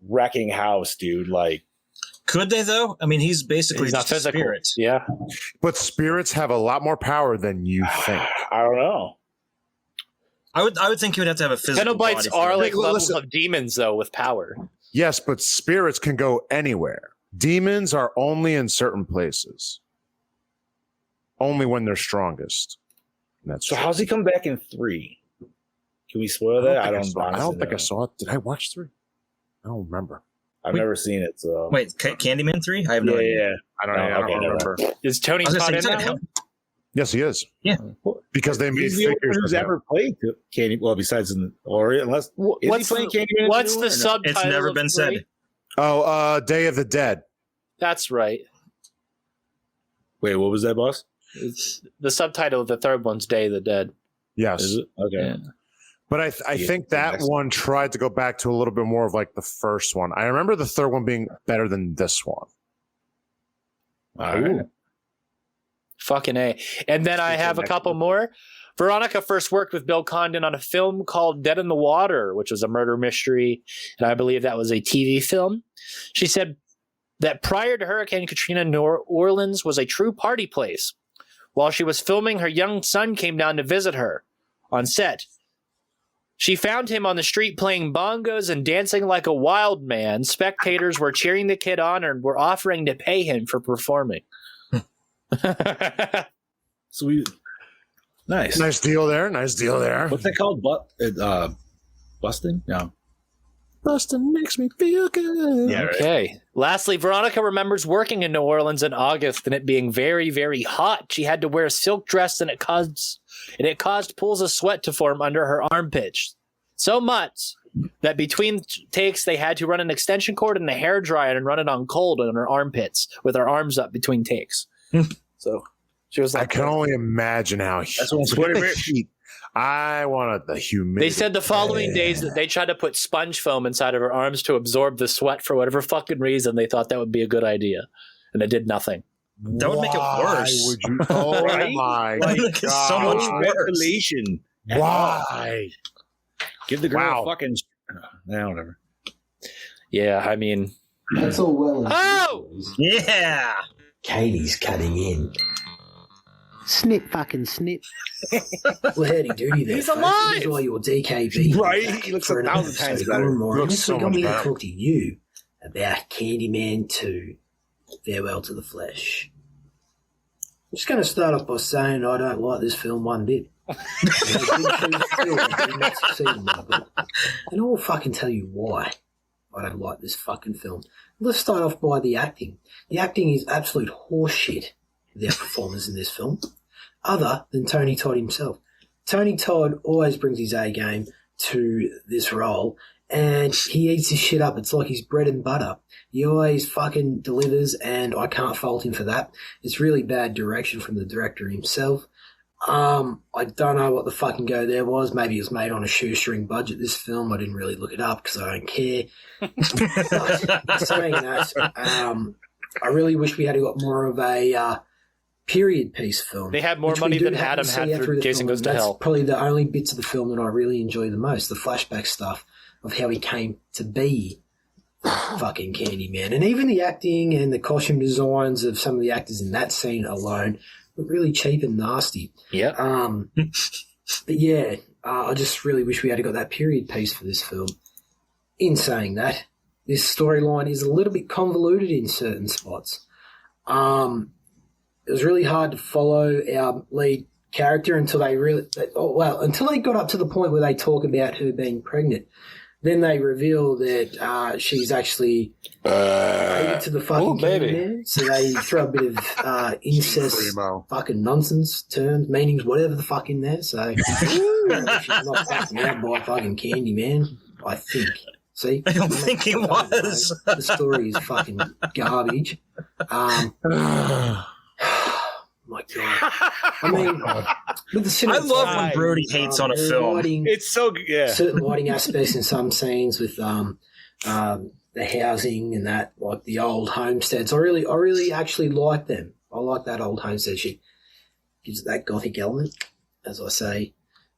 wrecking house, dude, like... Could they, though? I mean, he's basically not just a spirit. Yeah. But spirits have a lot more power than you think. I don't know. I would think he would have to have a physical Cenobites body. are like levels of demons, though, with power. Yes, but spirits can go anywhere. Demons are only in certain places. Only when they're strongest. That's so true. how's he come back in 3? Can we spoil that? I don't think I saw it. Did I watch 3? I don't remember. I've never seen it. So wait, Candyman 3? I have no idea. Yeah. I don't remember. Is Tony Todd in that one? Yes, he is. Yeah, because they made he's the only figures. one who's ever played Candy. Well, besides unless what's playing Candyman? What's the subtitle? It's never been said. Oh, Day of the Dead. That's right. Wait, what was that, boss? It's the subtitle of the 3rd one's Day of the Dead. Yes. Is it? Okay. Yeah. But I think that one tried to go back to a little bit more of like the first one. I remember the 3rd one being better than this one. All right. Fucking A. And then I have a couple more. Veronica first worked with Bill Condon on a film called Dead in the Water, which was a murder mystery, and I believe that was a TV film. She said that prior to Hurricane Katrina, New Orleans was a true party place. While she was filming, her young son came down to visit her on set. She found him on the street playing bongos and dancing like a wild man. Spectators were cheering the kid on and were offering to pay him for performing. Sweet. Nice deal there. Nice deal there. What's that called? Busting? No. Busting makes me feel good. Yeah, Okay. Right. Lastly, Veronica remembers working in New Orleans in August and it being very, very hot. She had to wear a silk dress and it caused pools of sweat to form under her armpits. So much that between takes they had to run an extension cord and a hairdryer and run it on cold on her armpits with her arms up between takes. So she was like, I can only imagine how that's what sweaty I wanted the humidity. They said the following days that they tried to put sponge foam inside of her arms to absorb the sweat for whatever fucking reason. They thought that would be a good idea, and it did nothing. That would make it worse. Would you? Oh Right? my That would make it so God. much worse. Ventilation. Why? Give the girl Wow. a fucking. Whatever. Yeah, I mean, That's all well and oh, Yeah. Katie's cutting in. Snip, fucking snip. Well, howdy doody there. He's folks. alive! This is all your DKB. Right? He looks for 1,000 another times episode of better. Gore N More. Looks This so week I'm much here to better. talk to you about Candyman 2, Farewell to the Flesh. I'm just going to start off by saying I don't like this film one bit. And I will fucking tell you why I don't like this fucking film. Let's start off by the acting. The acting is absolute horseshit, their performance in this film, other than Tony Todd himself. Tony Todd always brings his A game to this role, and he eats his shit up. It's like his bread and butter. He always fucking delivers, and I can't fault him for that. It's really bad direction from the director himself. I don't know what the fucking go there was. Maybe it was made on a shoestring budget, this film. I didn't really look it up because I don't care. But saying that, I really wish we had got more of a period piece film. they had more which we money do than happen Adam to see had out for through the Jason film, Goes to and Hell. That's probably the only bits of the film that I really enjoy the most, the flashback stuff of how he came to be fucking Candyman. And even the acting and the costume designs of some of the actors in that scene alone were really cheap and nasty. Yeah. But yeah, I just really wish we had got that period piece for this film. In saying that, this storyline is a little bit convoluted in certain spots. It was really hard to follow our lead character until until they got up to the point where they talk about her being pregnant. Then they reveal that she's actually related to the fucking Candyman. So they throw a bit of incest, fucking nonsense terms, meanings, whatever the fuck in there. So she's not fucking out by fucking Candyman, I think. See? I don't think it was. The story is fucking garbage. My God. I mean, with the I love when Brody hates on a film. It's so good. Yeah. Certain lighting aspects in some scenes with the housing and that, like the old homesteads. I really actually like them. I like that old homestead. She gives it that gothic element, as I say.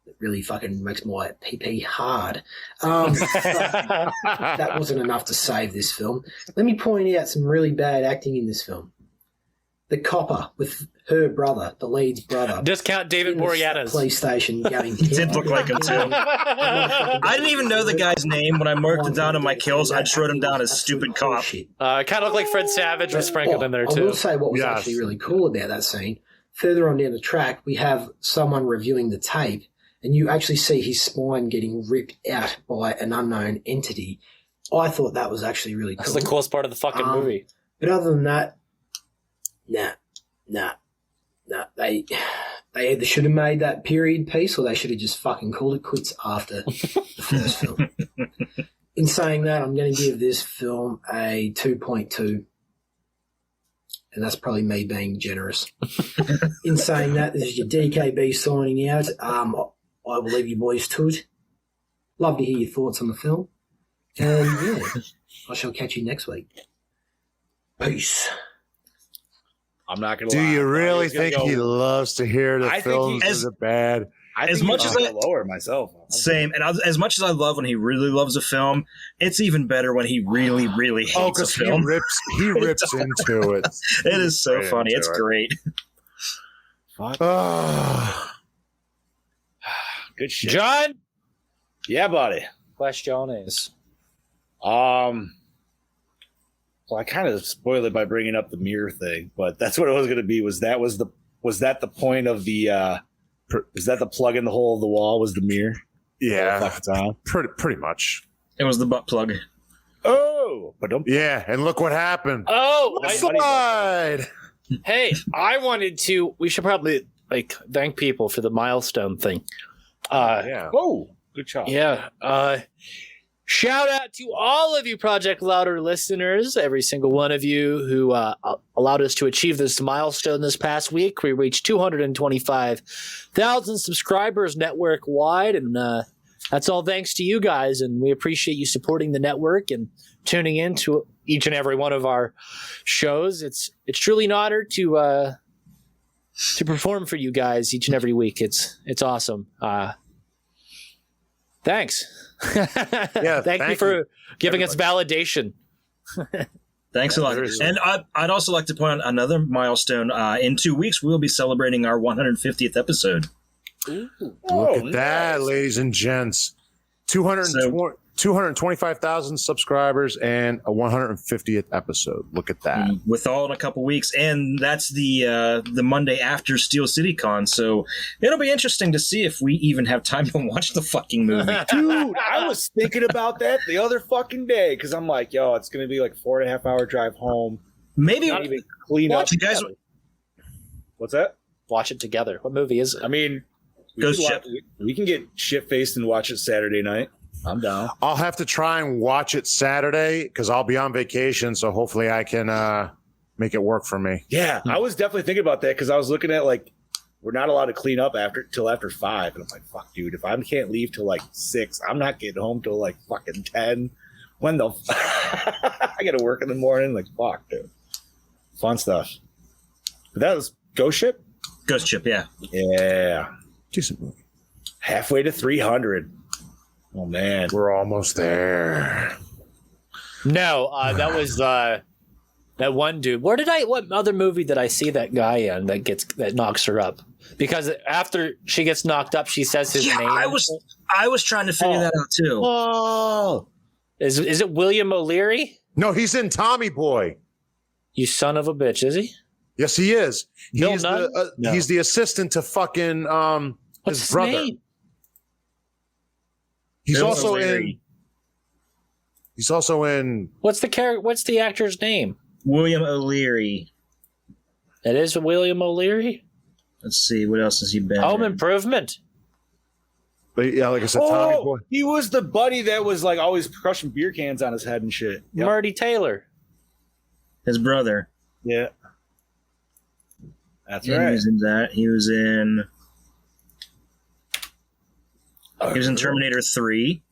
It really fucking makes my PP hard. That wasn't enough to save this film. Let me point out some really bad acting in this film. The copper with her brother, the lead's brother. Discount David Boreanaz. Police station going. He did look like him too. I didn't even know the guy's name when I marked it down in my kills. I just wrote him down as stupid cop. Kind of looked like Fred Savage was sprinkled in there I too. will say what was actually really cool about that scene. Further on down the track, we have someone reviewing the tape, and you actually see his spine getting ripped out by an unknown entity. I thought that was actually really cool. That's the coolest part of the fucking movie. But other than that, nah. They either should have made that period piece or they should have just fucking called it quits after the first film. In saying that, I'm going to give this film a 2.2. And that's probably me being generous. In saying that, this is your DKB signing out. I will leave you boys to it. Love to hear your thoughts on the film. And yeah, I shall catch you next week. Peace. I'm not gonna. Do lie. you really think he loves to hear the films as are bad? As much as I lower myself, same, and as much as I love when he really loves a film, it's even better when he really, really hates a because film. he rips into it. It is so Right funny. into It's it. great. Good shit, John. Yeah, buddy. Questiones. Well, I kind of spoiled it by bringing up the mirror thing, but that's what it was going to be. Was that the point of the? Is that the plug in the hole of the wall? Was the mirror? Yeah, pretty much. It was the butt plug. Oh, but don't. Yeah, and look what happened. Oh, slide. Hey, I wanted to. We should probably thank people for the milestone thing. Yeah. Oh, good job. Yeah. Shout out to all of you Project Louder listeners, every single one of you who allowed us to achieve this milestone this past week. We reached 225,000 subscribers network-wide, and that's all thanks to you guys, and we appreciate you supporting the network and tuning in to each and every one of our shows. It's truly an honor to perform for you guys each and every week. It's awesome. Thanks. Yeah, thank you for giving us validation. Thanks a lot. And I'd also like to point out another milestone. In 2 weeks, we'll be celebrating our 150th episode. Look at that, ladies and gents. 225,000 subscribers and a 150th episode. Look at that. With all in a couple weeks, and that's the Monday after Steel City Con. So it'll be interesting to see if we even have time to watch the fucking movie. Dude, I was thinking about that the other fucking day because I'm like, yo, it's going to be like 4.5 hour drive home. Maybe not even clean up. You guys, what's that? Watch it together. What movie is it? I mean, we can get shit faced and watch it Saturday night. I'm down. I'll have to try and watch it Saturday because I'll be on vacation, so hopefully I can make it work for me. Yeah, I was definitely thinking about that because I was looking at like we're not allowed to clean up till after 5, and I'm like, fuck, dude, if I can't leave till like 6, I'm not getting home till like fucking 10. When the I got to work in the morning, like fuck, dude. Fun stuff. But that was Ghost Ship. Ghost Ship, yeah. Decent movie. Halfway to 300. Oh man, we're almost there. No, that was that one dude. What other movie did I see that guy in that knocks her up? Because after she gets knocked up, she says his name. I was trying to figure that out too. Oh, is it William O'Leary? No, he's in Tommy Boy. You son of a bitch, is he? Yes, he is. He's the assistant to fucking What's his brother. Name? He's also in. What's the actor's name? William O'Leary. It is William O'Leary. Let's see, what else has he been? Home Improvement. But yeah, like I said, Tommy Boy. He was the buddy that was like always crushing beer cans on his head and shit. Yep. Marty Taylor, his brother. Yeah, that's right. He was in that. He was in. He was in Terminator 3.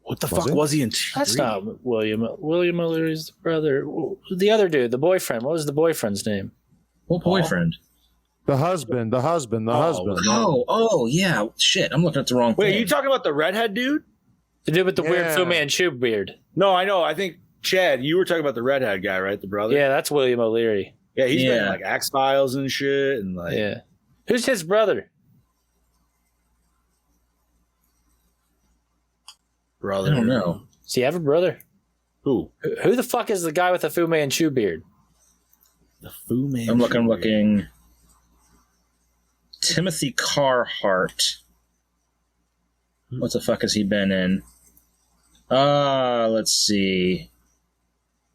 What the fuck was he in 3? That's not William. William O'Leary's the brother. The other dude, the boyfriend. What was the boyfriend's name? What boyfriend? The husband. Oh, yeah. Shit, I'm looking at the wrong Wait, thing. are you talking about the redhead dude? The dude with the weird Fu Manchu beard. No, I know. I think, Chad, you were talking about the redhead guy, right? The brother? Yeah, that's William O'Leary. Yeah, he's been in like X-Files and shit. And like, yeah. Who's his brother? Brother. I don't know. Does he have a brother? Who? Who the fuck is the guy with the Fu Manchu beard? The Fu Manchu. I'm looking. Timothy Carhart. What the fuck has he been in? Let's see.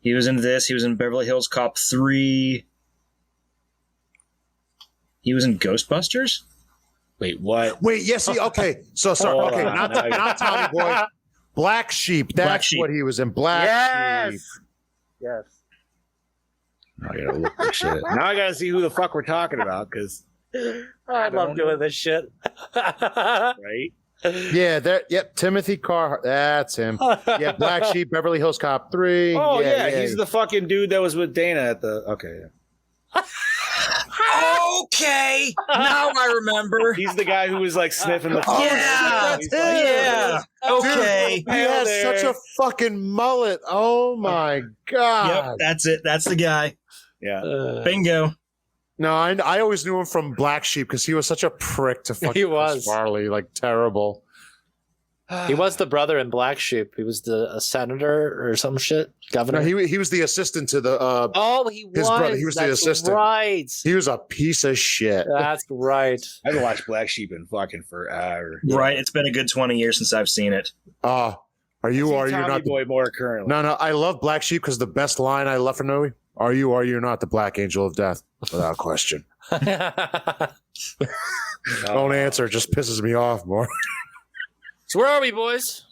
He was in this. He was in Beverly Hills Cop 3. He was in Ghostbusters? Wait, what? Wait, yes, okay. So sorry. Okay, not Tommy Boy. Black Sheep. That's what he was in. Black Sheep. Yes. I gotta look this shit. Now I gotta see who the fuck we're talking about because I love doing this shit. Right? Yeah, yep, Timothy Carhart. That's him. Yeah, Black Sheep, Beverly Hills Cop 3. Oh, yeah, he's the fucking dude that was with Dana at the. Okay. Okay, now I remember. He's the guy who was like sniffing the. Yeah, that's him. Yeah. Okay. Dude, he has such a fucking mullet. Oh my god. Yep, that's it. That's the guy. Yeah. Bingo. No, I always knew him from Black Sheep because he was such a prick to fucking Chris Farley, like terrible. He was the brother in Black Sheep. He was a senator or some shit. Governor. No, he was the assistant to the. His brother. He was the assistant. Right. He was a piece of shit. That's right. I haven't watched Black Sheep in fucking forever. Right. It's been a good 20 years since I've seen it. Are you not Boy more currently? No. I love Black Sheep because the best line I love from the movie: "Are you not the Black Angel of Death?" Without question. Don't answer. It just pisses me off more. So where are we, boys?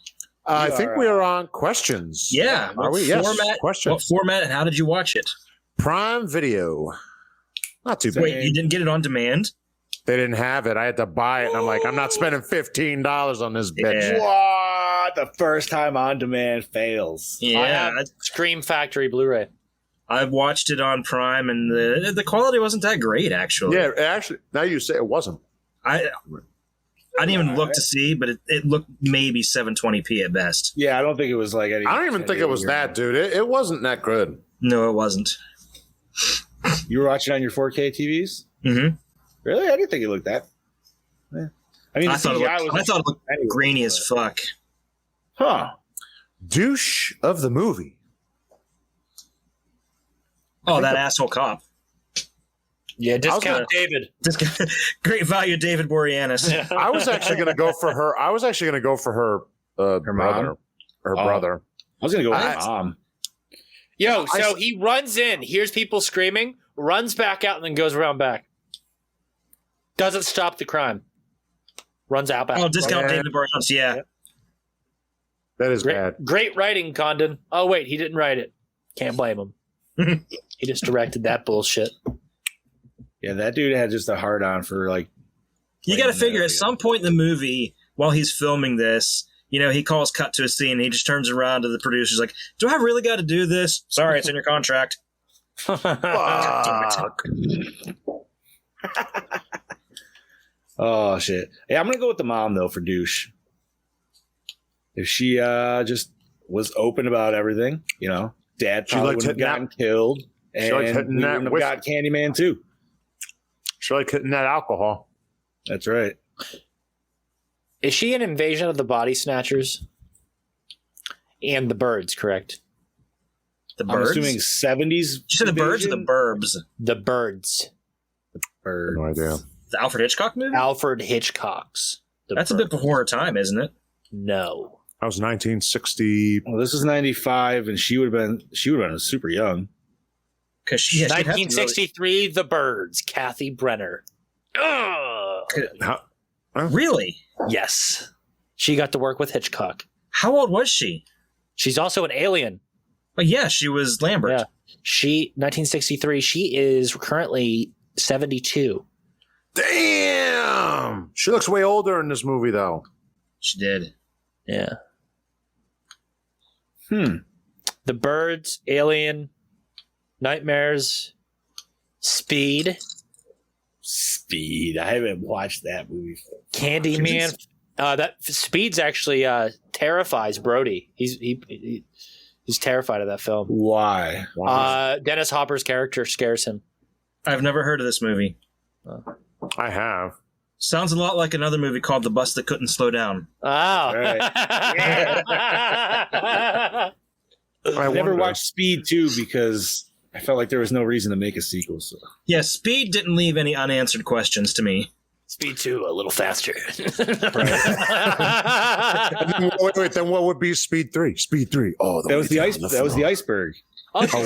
I think we are on questions. Yeah. Are we? Yes. Questions. What format and how did you watch it? Prime Video. Not too bad. Wait, you didn't get it on demand? They didn't have it. I had to buy it, and I'm like, I'm not spending $15 on this bitch. Yeah. What? The first time on demand fails. I Yeah. have Scream Factory Blu-ray. I watched it on Prime, and the quality wasn't that great, actually. Yeah, actually, now you say it wasn't. I didn't even look to see, but it looked maybe 720p at best. Yeah, I don't think it was like any. I don't even think it was that, dude. It wasn't that good. No, it wasn't. You were watching on your 4K TVs? Mm-hmm. Really? I didn't think it looked that. Yeah. I mean, I thought it looked grainy as fuck. Huh. Douche of the movie. Oh, that asshole cop. Yeah, discount David. Great value, David Boreanaz. I was actually going to go for her. I was actually going to go for her brother. mom? Her brother. I was going to go with my mom. Yo, so he runs in, hears people screaming, runs back out, and then goes around back. Doesn't stop the crime. Runs out back. Oh, discount David Boreanaz, yeah. That is bad. Great writing, Condon. Oh, wait, he didn't write it. Can't blame him. He just directed that bullshit. Yeah, that dude had just a hard on for like. You got to figure at some point in the movie, while he's filming this, he calls cut to a scene. And he just turns around to the producers like, "Do I really got to do this? Sorry, it's in your contract." Oh shit! Yeah, I'm gonna go with the mom though for douche. If she just was open about everything, Dad probably would have gotten killed, and we wouldn't have got Candyman too. She like hitting that alcohol. That's right. Is she an Invasion of the Body Snatchers? And the Birds, correct? The Birds? I'm assuming 70s. You said the Birds or the Burbs? The Birds. The Birds. No idea. The Alfred Hitchcock movie? Alfred Hitchcock's. That's a bit before her time, isn't it? No. That was 1960. Well, this is 95, and she would have been super young. Because 1963, The Birds, Kathy Brenner. Really? Yes. She got to work with Hitchcock. How old was she? She's also an alien. Oh, yeah, she was Lambert. Yeah. 1963, she is currently 72. Damn! She looks way older in this movie, though. She did. Yeah. The Birds, Alien, Nightmares, Speed. Speed. I haven't watched that movie. Candyman. That Speed's actually terrifies Brody. He's terrified of that film. Why? Dennis Hopper's character scares him. I've never heard of this movie. I have. Sounds a lot like another movie called The Bus That Couldn't Slow Down. Oh. Right. I never watched Speed 2 because I felt like there was no reason to make a sequel. So. Yeah, Speed didn't leave any unanswered questions to me. Speed 2, a little faster. Wait, then what would be Speed 3? Speed 3. Oh, that was the iceberg. Also,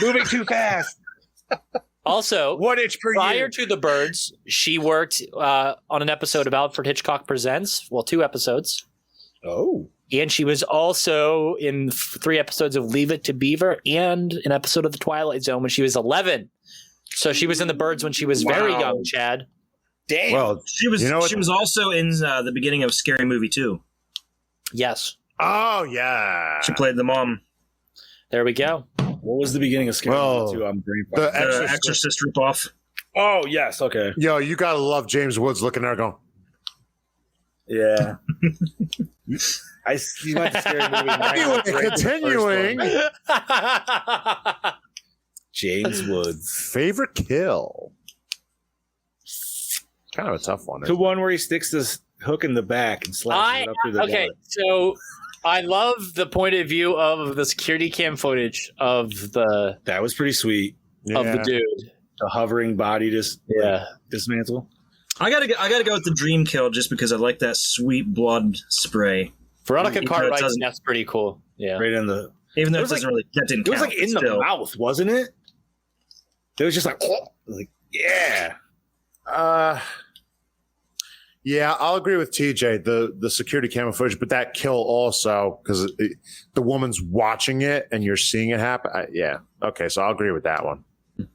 moving too fast. Also, 1 inch per prior year. to The Birds, she worked on an episode of Alfred Hitchcock Presents. Well, 2 episodes. Oh. And she was also in 3 episodes of Leave It to Beaver and an episode of The Twilight Zone when she was 11. So she was in The Birds when she was very young, Chad. Damn. Well, She was also in the beginning of Scary Movie 2. Yes. Oh, yeah. She played the mom. There we go. What was the beginning of Scary Movie 2? I'm brain The The Exorcist ripoff. Oh, yes. Okay. Yo, you gotta love James Woods looking there going, Yeah. I see my Scary Movie. anyway, continuing. James Woods. Favorite kill? Kind of a tough one. The one where he sticks this hook in the back and slides it up through the wallet. So I love the point of view of the security cam footage of the That was pretty sweet. of the dude. The hovering body just dismantle. I gotta go with the dream kill just because I like that sweet blood spray. Veronica Cartwright's that's pretty cool. Yeah. Right in the. Even though it doesn't really that didn't. It was count, like in the mouth, wasn't it? It was just like yeah. Yeah, I'll agree with TJ. The security camera footage, but that kill also because the woman's watching it and you're seeing it happen. Yeah, okay, so I'll agree with that one. I'm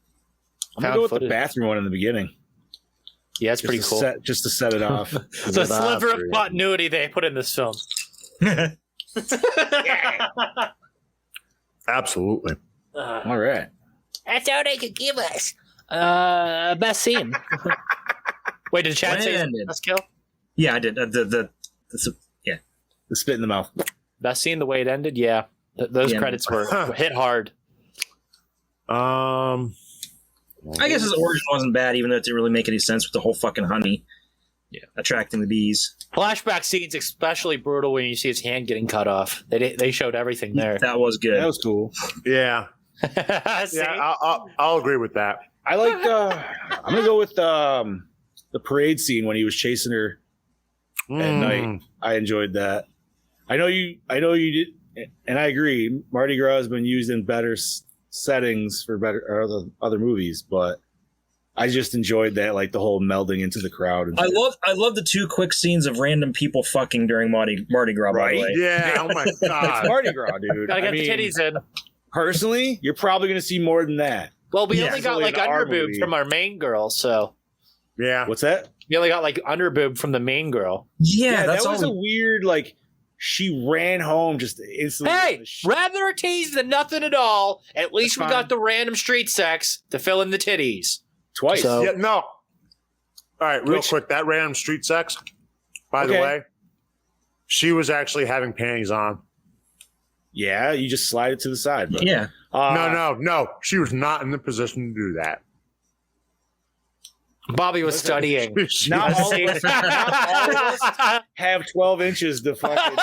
gonna go with the bathroom one in the beginning. Yeah, it's pretty cool. Just to set it off. It's a sliver of continuity they put in this film. Absolutely. All right. That's all they could give us. Best scene. Wait, did Chad say best kill? Yeah, I did. The spit in the mouth. Best scene, the way it ended. Yeah, those credits were hit hard. I guess his origin wasn't bad, even though it didn't really make any sense with the whole fucking honey. Yeah, attracting the bees. Flashback scenes especially brutal when you see his hand getting cut off. They showed everything there. That was good. That was cool. Yeah. Yeah, I'll agree with that. I like. I'm gonna go with the parade scene when he was chasing her at night. I enjoyed that. I know you did, and I agree. Mardi Gras has been used in better settings for better other movies, but I just enjoyed that, like the whole melding into the crowd. I love the two quick scenes of random people fucking during Mardi Gras. Right? By the way. Yeah. Oh my god. It's Mardi Gras, dude. Gotta get the titties in. Personally, you're probably going to see more than that. Well, we only got like underboobs from our main girl, so. Yeah. What's that? We only got like underboob from the main girl. Yeah, that was a weird, like, she ran home just instantly. Hey, rather a tease than nothing at all. At least we got the random street sex to fill in the titties. Twice. So. Yeah, no. All right, real quick. That random street sex, by the way, she was actually having panties on. Yeah, you just slide it to the side. But, yeah. No. She was not in the position to do that. Bobby was studying. Not all of us have 12 inches to fucking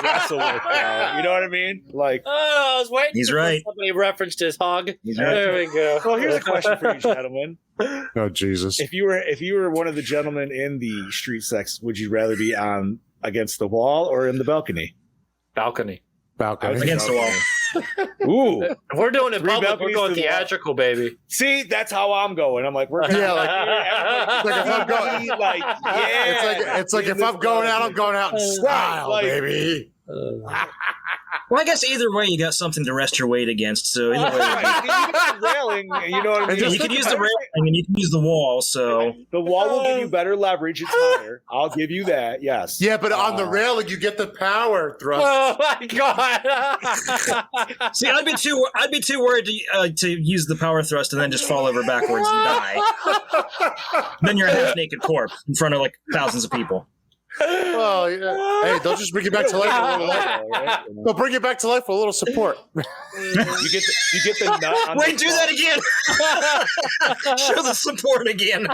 wrestle with. You know what I mean? Like, I was waiting. He's right. Somebody referenced his hog. There we go. Well, here's a question for you, gentlemen. Oh Jesus! If you were one of the gentlemen in the street sex, would you rather be on against the wall or in the balcony? Balcony. Against the wall. Ooh, if we're doing it public, we're going theatrical, baby. See, that's how I'm going. I'm like, we're gonna it's like if I'm going out, I'm going out in style, baby. Well, I guess either way, you got something to rest your weight against. So either way, railing, you know what I mean? You could use the railing and you can use the wall. So the wall will give you better leverage. It's higher. I'll give you that. Yes. Yeah, but on the railing, you get the power thrust. Oh my god! See, I'd be too worried to use the power thrust and then just fall over backwards and die. Then you're a half naked corpse in front of like thousands of people. Well, yeah. Hey, they'll just bring you back to life. Right? They'll bring you back to life with a little support. You get the nut. On Wait, do that again. Show the support again.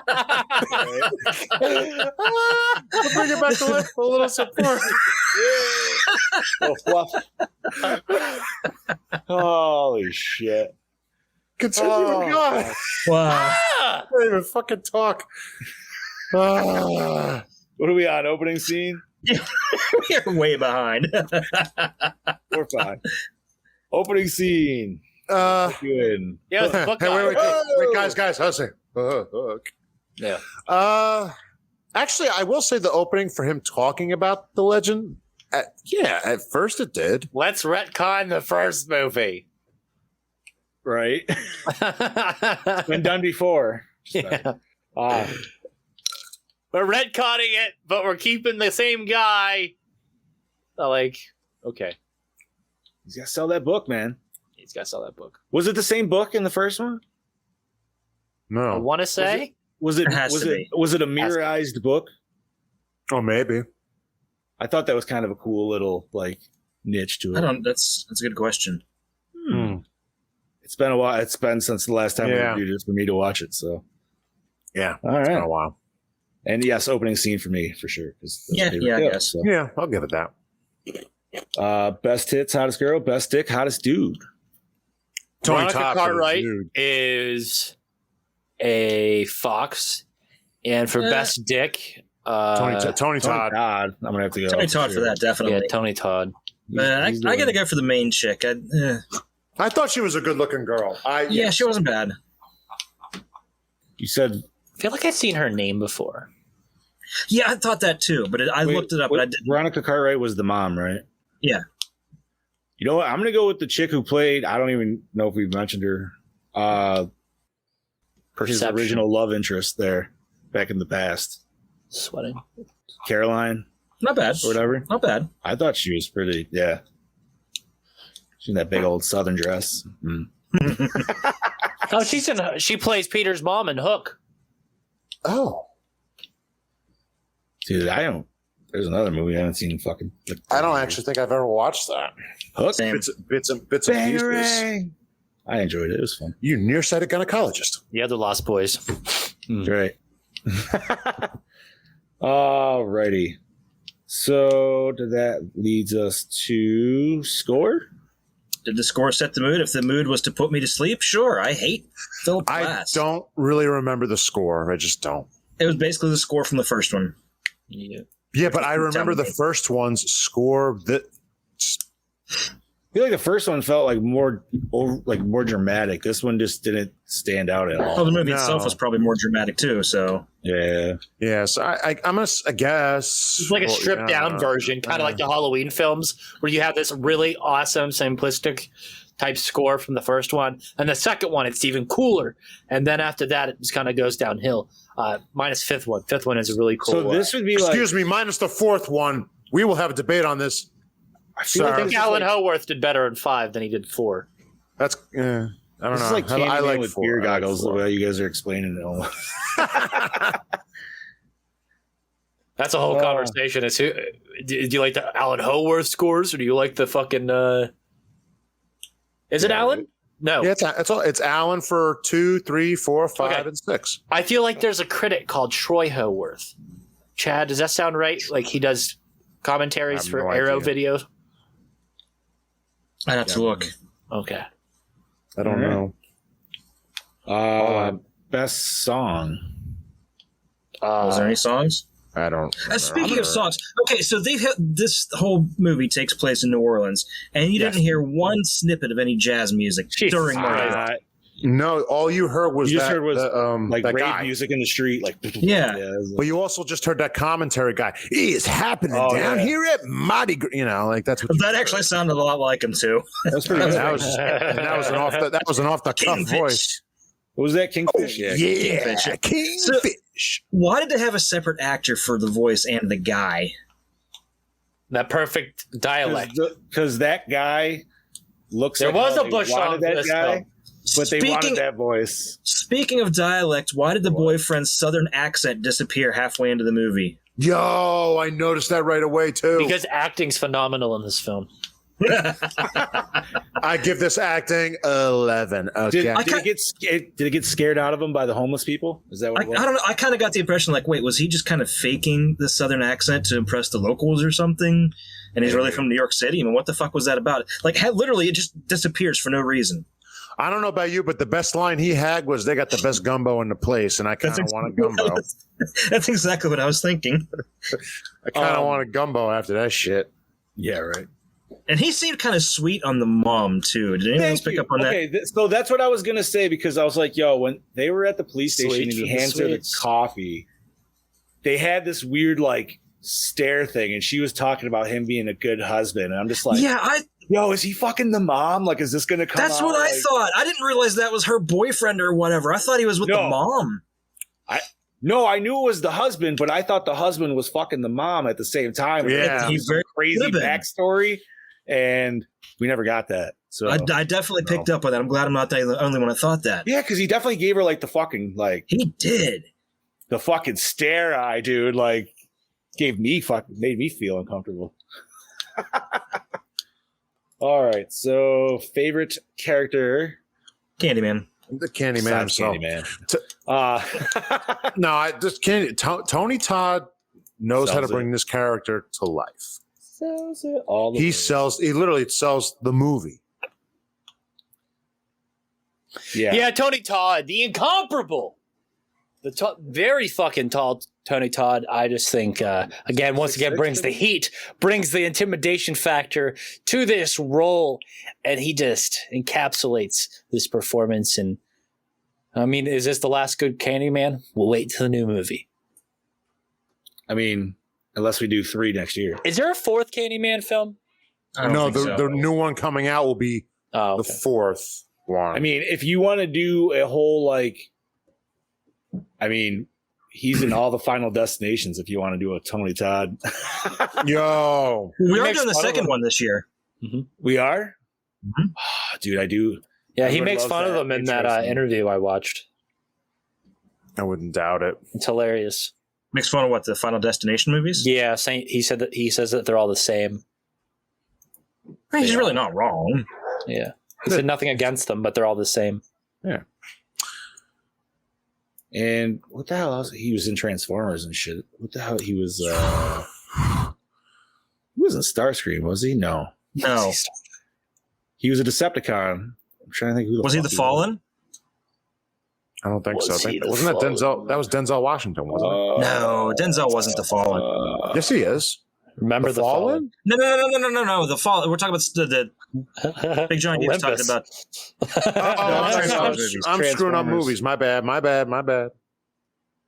They'll bring you back to life with a little support. Oh, fluff. Holy shit! Continue. God. Wow. I can't even fucking talk. What are we on? Opening scene? We're way behind. We're fine. Opening scene. Good. Yeah, the book. Hey, wait, guys, how's it? Yeah. Actually, I will say the opening for him talking about the legend. At first it did. Let's retcon the first movie. Right. It's been done before. Yeah. We're retconning it, but we're keeping the same guy. Okay. He's got to sell that book, man. He's got to sell that book. Was it the same book in the first one? No. I want to say. Was it a mirrorized book? Oh, maybe. I thought that was kind of a cool little niche to it. That's a good question. It's been a while. It's been since the last time we reviewed it for me to watch it. So yeah, all right, it's been a while. And yes, opening scene for me for sure. I guess. So. Yeah, I'll give it that. Best hits, hottest girl. Best dick, hottest dude. Tony Cartwright is a fox, and for best dick, Tony Todd. I'm gonna have to go. Tony Todd for that, definitely. Yeah, Tony Todd. I gotta go for the main chick. I thought she was a good-looking girl. She wasn't bad. You said. I feel like I've seen her name before. Yeah, I thought that too, but I looked it up. But I didn't. Veronica Cartwright was the mom, right? Yeah. You know what? I'm going to go with the chick who played, I don't even know if we've mentioned her, his original love interest there back in the past. Sweating. Caroline. Not bad. Or whatever. Not bad. I thought she was pretty, yeah. She's in that big old southern dress. Mm. Oh, she plays Peter's mom in Hook. Oh. Dude, there's another movie I haven't seen fucking. I don't actually think I've ever watched that. Hook? Bits and pieces. I enjoyed it. It was fun. You nearsighted gynecologist. The other Lost Boys. Right. Alrighty. So that leads us to score. Did the score set the mood? If the mood was to put me to sleep, sure. I hate Philip Glass. I don't really remember the score. I just don't. It was basically the score from the first one. Yeah, but I remember the first one's score. I feel like the first one felt like more dramatic. This one just didn't stand out at all. Well, the movie itself was probably more dramatic too. So yeah. So I'm gonna guess it's like a stripped down version, kind of like the Halloween films, where you have this really awesome, simplistic type score from the first one, and the second one it's even cooler, and then after that it just kind of goes downhill. Minus fifth one. Fifth one is a really cool. So this would be excuse me, minus the fourth one. We will have a debate on this. I think Alan Howarth did better in 5 than he did 4. That's I don't know. It's like Candyman I like with 4. beer goggles. The way you guys are explaining it all. That's a whole conversation. Is do you like the Alan Howarth scores, or do you like the fucking? Is it Alan? No. Yeah, it's Alan for 2, 3, 4, 5, and 6. I feel like there's a critic called Troy Howarth. Chad, does that sound right? Like he does commentaries for Arrow videos. I'd have to look. Okay. I don't know. Best song. Was there any songs? I don't. Speaking of songs, okay, so this whole movie takes place in New Orleans, and you didn't hear one snippet of any jazz music during the movie. No, all you heard was like that rave guy. music in the street, like But you also just heard that commentary guy. It is happening down here at Mardi Gras. You know, like that's what that actually sounded a lot like him too. That's pretty. that was an off the cuff voice. What was that? Kingfish? Kingfish. So, why did they have a separate actor for the voice and the guy? That perfect dialect. Because that guy looks. There was a bush on that guy. film. But they wanted that voice. Speaking of dialect, why did the boyfriend's southern accent disappear halfway into the movie? Yo, I noticed that right away too. Because acting's phenomenal in this film. I give this acting 11. Okay. Did it get scared out of him by the homeless people? Is that what it was? I don't know. I kind of got the impression like, wait, was he just kind of faking the southern accent to impress the locals or something? And he's really from New York City? I mean, what the fuck was that about? Like, literally, it just disappears for no reason. I don't know about you, but the best line he had was, "They got the best gumbo in the place," and I kind of want a gumbo. That's exactly what I was thinking. I kind of want a gumbo after that shit. Yeah, right. And he seemed kind of sweet on the mom too. Did anyone else pick up on that? Okay, so that's what I was gonna say, because I was like, yo, when they were at the police station and he hands her the coffee, they had this weird like stare thing, and she was talking about him being a good husband, and I'm just like, yo, is he fucking the mom? Like, is this gonna come? That's what I thought. I didn't realize that was her boyfriend or whatever. I thought he was with the mom. I knew it was the husband, but I thought the husband was fucking the mom at the same time. Yeah, he's very crazy backstory, and we never got that. So I definitely picked up on that. I'm glad I'm not the only one that thought that. Yeah, because he definitely gave her like the fucking like he did the fucking stare eye, dude. Like made me feel uncomfortable. All right, so favorite character, Candyman. The Candyman himself. Candyman. No, Tony Todd knows how to bring this character to life. Sells it all. He literally sells the movie. Yeah, Tony Todd, the incomparable, very fucking tall Tony Todd. I just think once again brings the heat, brings the intimidation factor to this role, and he just encapsulates this performance. And I mean, is this the last good Candyman? We'll wait till the new movie. I mean, unless we do 3 next year. Is there a 4th Candyman film? No, the new one coming out will be the 4th one. I mean, if you want to do a whole he's in all the Final Destinations. If you want to do a Tony Todd, yo, we are doing the second one this year. Mm-hmm. We are, dude. I do. Yeah, he makes fun of them in that interview I watched. I wouldn't doubt it. It's hilarious. Makes fun of what, the Final Destination movies? Yeah, he says that they're all the same. He's really not wrong. Yeah, he said nothing against them, but they're all the same. Yeah. And what the hell else? He was in Transformers and shit. What the hell? He was he wasn't Starscream, was he? No. He was a Decepticon. I'm trying to think who was he. The Fallen? I don't think so. Wasn't that Denzel? That was Denzel Washington, wasn't it? No, Denzel wasn't the Fallen. Yes, he is. Remember the Fallen? No. The Fallen. We're talking about the Big John Deere's talking about. I'm screwing up movies. My bad.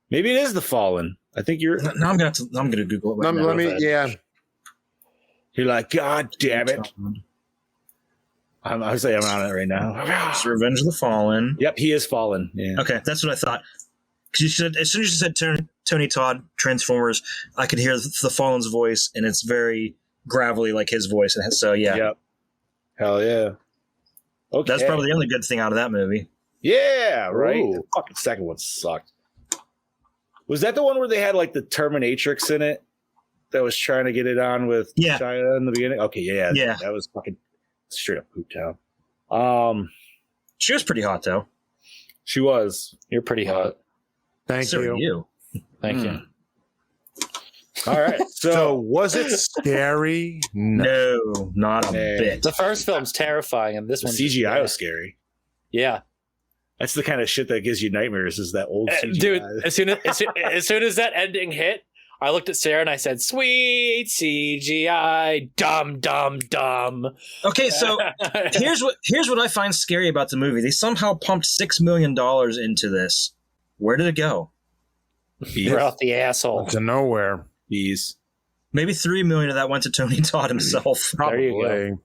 Maybe it is the Fallen. I think you're. No, I'm gonna Google it. Right now. Let me. Yeah. You're like, God damn it. I say I'm on it right now. It's Revenge of the Fallen. Yep, he is Fallen. Yeah. Okay, that's what I thought. Because as soon as you said Tony Todd, Transformers, I could hear the Fallen's voice, and it's very gravelly like his voice. So, yeah. Yep. Hell yeah. Okay. That's probably the only good thing out of that movie. Yeah, right? Ooh. The fucking second one sucked. Was that the one where they had like the Terminatrix in it that was trying to get it on with China in the beginning? Okay, yeah. That was fucking straight up poop town. She was pretty hot, though. She was. You're pretty hot. Thank you. Thank you. All right. So was it scary? No, not a bit. The first film's terrifying, and this one CGI was scary. Yeah. That's the kind of shit that gives you nightmares, is that old CGI. Dude, as soon as that ending hit, I looked at Sarah and I said, "Sweet CGI, dumb, dumb, dumb." Okay, so here's what I find scary about the movie. They somehow pumped $6 million into this. Where did it go? You're off the asshole. To nowhere. Bees. Maybe $3 million of that went to Tony Todd himself. Probably. There you go.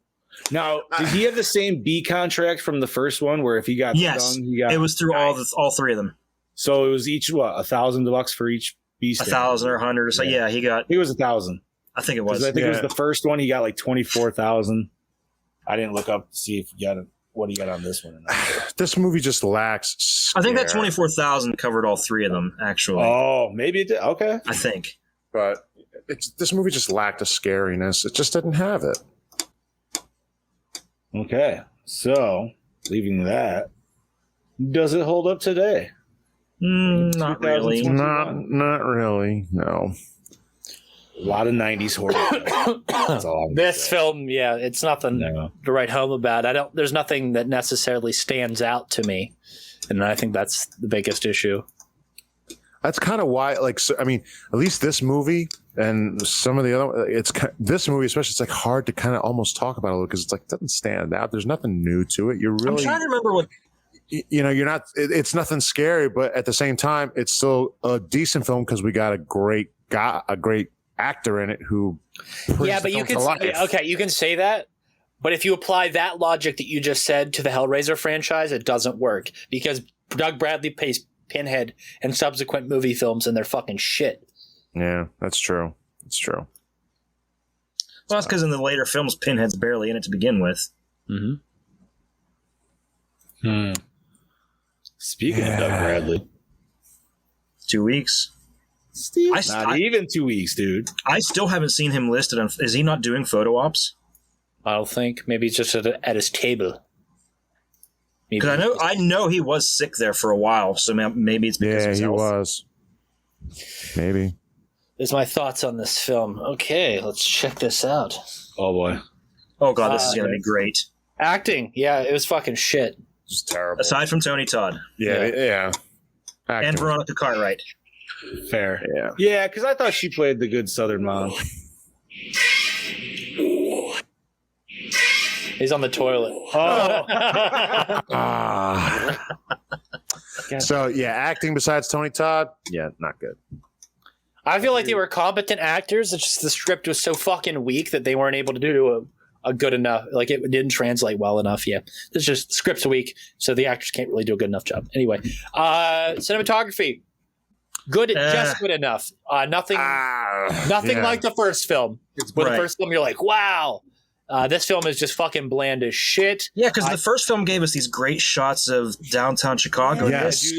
Now, did he have the same B contract from the first one, where if he got stung, he got it was through all 3 of them. So it was each $1,000 for each B. 1,000 or 100 or so. Yeah, he got. I think it was 1,000. I think it was. I think it was the first one. He got like 24,000. I didn't look up to see if he got what he got on this one. This movie just lacks scare. I think that 24,000 covered all 3 of them. Actually. Oh, maybe it did. Okay, I think. But this movie just lacked a scariness. It just didn't have it. Okay, so leaving that, does it hold up today? Not really. Not really. No. A lot of 90s horror. That's all I'm This film, yeah, it's nothing to write home about. There's nothing that necessarily stands out to me, and I think that's the biggest issue. That's kind of why, at least this movie and some of the other, this movie especially, it's like hard to kind of almost talk about it a little because it's like it doesn't stand out. There's nothing new to it. You're really. I'm trying to remember what. You're not. It's nothing scary, but at the same time, it's still a decent film because we got a great actor in it who. Yeah, but you can say that. But if you apply that logic that you just said to the Hellraiser franchise, it doesn't work because Doug Bradley plays Pinhead and subsequent movie films, and they're fucking shit. Yeah, that's true. It's true. Well, that's because in the later films, Pinhead's barely in it to begin with. Speaking of Doug Bradley, 2 weeks. Not even 2 weeks, dude. I still haven't seen him listed on. Is he not doing photo ops? I don't think. Maybe he's just at his table. Because I know he was sick there for a while, so maybe it's because of his health. He was. Maybe. There's my thoughts on this film. Okay, let's check this out. Oh boy. Oh god, this is going to be great. Acting, yeah, it was fucking shit. It was terrible. Aside from Tony Todd. Yeah. And Veronica Cartwright. Fair. Yeah, because I thought she played the good Southern mom. He's on the toilet. So, acting besides Tony Todd, not good. I feel like they were competent actors. It's just the script was so fucking weak that they weren't able to do a good enough. Like it didn't translate well enough. Yeah, it's just the script's weak, so the actors can't really do a good enough job. Anyway, cinematography, good, just good enough. Nothing like the first film. With the first film, you're like, wow. This film is just fucking bland as shit. Yeah, because the first film gave us these great shots of downtown Chicago. Yes.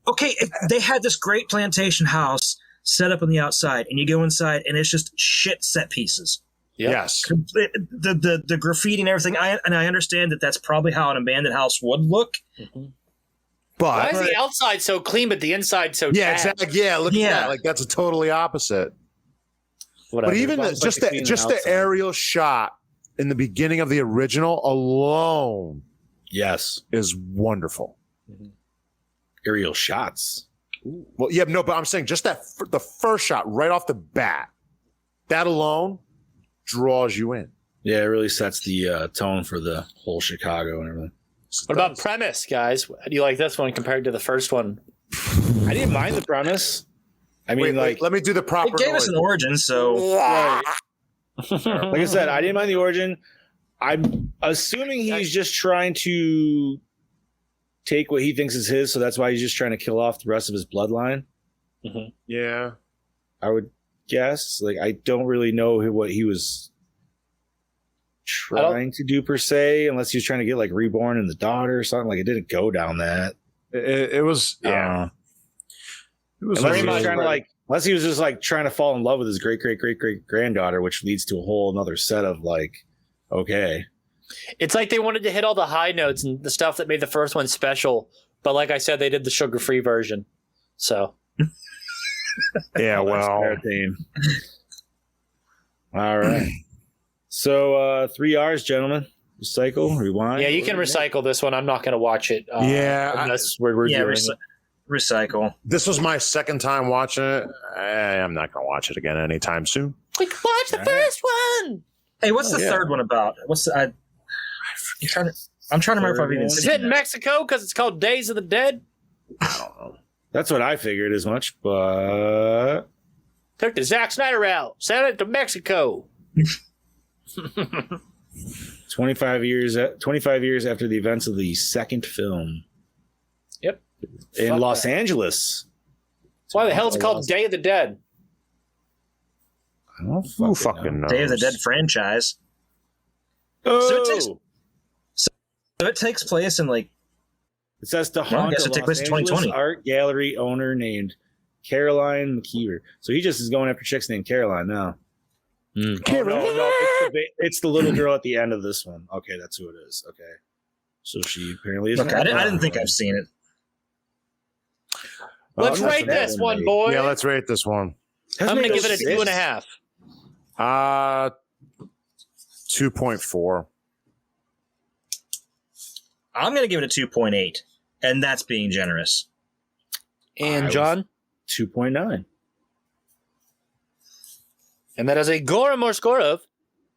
Okay, they had this great plantation house set up on the outside, and you go inside, and it's just shit set pieces. Yep. Yes. The graffiti and everything. I understand that that's probably how an abandoned house would look. Mm-hmm. But why is the outside so clean, but the inside so yeah, tad? exactly. Yeah, look at that. Like that's a totally opposite. Whatever. But even just the aerial shot in the beginning of the original alone, is wonderful. Mm-hmm. Aerial shots. Ooh. Well, yeah, no, but I'm saying just that the first shot right off the bat, that alone draws you in. Yeah, it really sets the tone for the whole Chicago and everything. What about premise, guys? How do you like this one compared to the first one? I didn't mind the premise. I mean, wait, let me do the proper. It gave us an origin, so. Right. Like I said, I didn't mind the origin. I'm assuming he's just trying to take what he thinks is his, so that's why he's just trying to kill off the rest of his bloodline. Mm-hmm. Yeah, I would guess. Like, I don't really know what he was trying to do per se, unless he was trying to get like reborn in the daughter or something. Like, it didn't go down that. It was. Yeah, it was. Unless he was trying to like. Unless he was just like trying to fall in love with his great granddaughter, which leads to a whole another set of like, okay. It's like they wanted to hit all the high notes and the stuff that made the first one special, but like I said, they did the sugar-free version. So, yeah, well, all right. So 3 R's, gentlemen. Recycle, rewind. Yeah, you can recycle this one. I'm not going to watch it. Unless we're reviewing it. Recycle. This was my second time watching it. I'm not going to watch it again anytime soon. We can watch the first one. Hey, what's the third one about? I'm trying to remember if I've even Is seen it in Mexico because it's called Days of the Dead? I don't know. That's what I figured as much, but took the Zack Snyder out, sent it to Mexico. 25 years after the events of the second film. Yep. In Los Angeles. That's why the hell it's called Day of the Dead. I don't fucking know. Day of the Dead franchise. Oh. So it takes place in like. It says to haunt a Los Angeles art gallery owner named Caroline McKeever. So he just is going after chicks named Caroline now. Caroline. Oh, no, it's the little girl at the end of this one. Okay, that's who it is. Okay. So she apparently is. Okay, I didn't think I've seen it. Let's rate this one, boy. Yeah, let's rate this one. I'm going to give it a 2.5. 2.4. I'm going to give it a 2.8, and that's being generous. And John? 2.9. And that is a Gore N More score of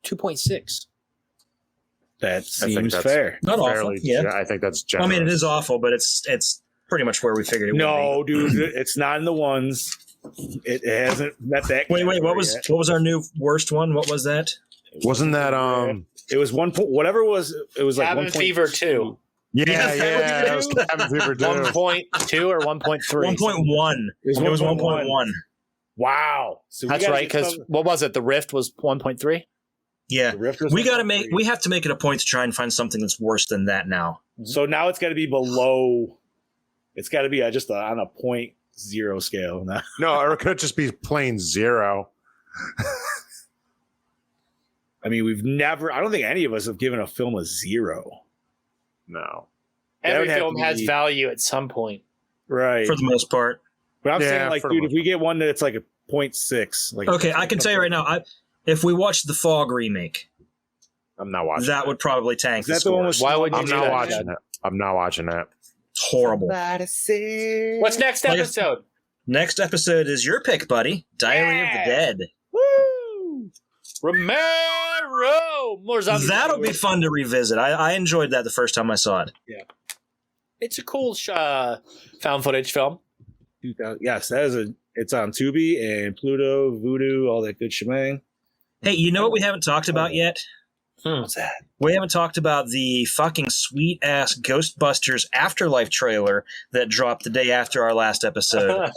2.6. That seems fair. Not awful. Yeah, I think that's generous. I mean, it is awful, but it's pretty much where we figured it would be. No, dude, it's not in the ones. It hasn't met that. Wait, what was our new worst one? What was that? Wasn't that It was 1. Whatever it was. It was like Cabin Fever 2. Yeah, that was Cabin Fever 2. 1.2 or 1.3? 1.1. It was 1.1. Wow. So that's right. Because what was it? The Rift was 1.3. Yeah, we have to make it a point to try and find something that's worse than that now. So now it's got to be below. It's got to be just on a 0.0 scale now. No, or it could just be plain 0. I mean, I don't think any of us have given a film a 0. No. Every film has value at some point. Right. For the most part. But I'm saying, like, dude, if we get one that's like a 0.6. Like, okay, I can tell you right now, if we watch the Fog remake, I'm not watching that. Would probably tank the the score. Why would you I'm not watching it. I'm not watching that. It's horrible. What's next episode? Next episode is your pick, buddy. Diary of the Dead. Woo! Romero! More zombies. That'll be fun to revisit. I enjoyed that the first time I saw it. Yeah. It's a cool found footage film. Yes, that is It's on Tubi and Pluto, Vudu, all that good shebang. Hey, you know what we haven't talked about yet? What's that? We haven't talked about the fucking sweet-ass Ghostbusters Afterlife trailer that dropped the day after our last episode.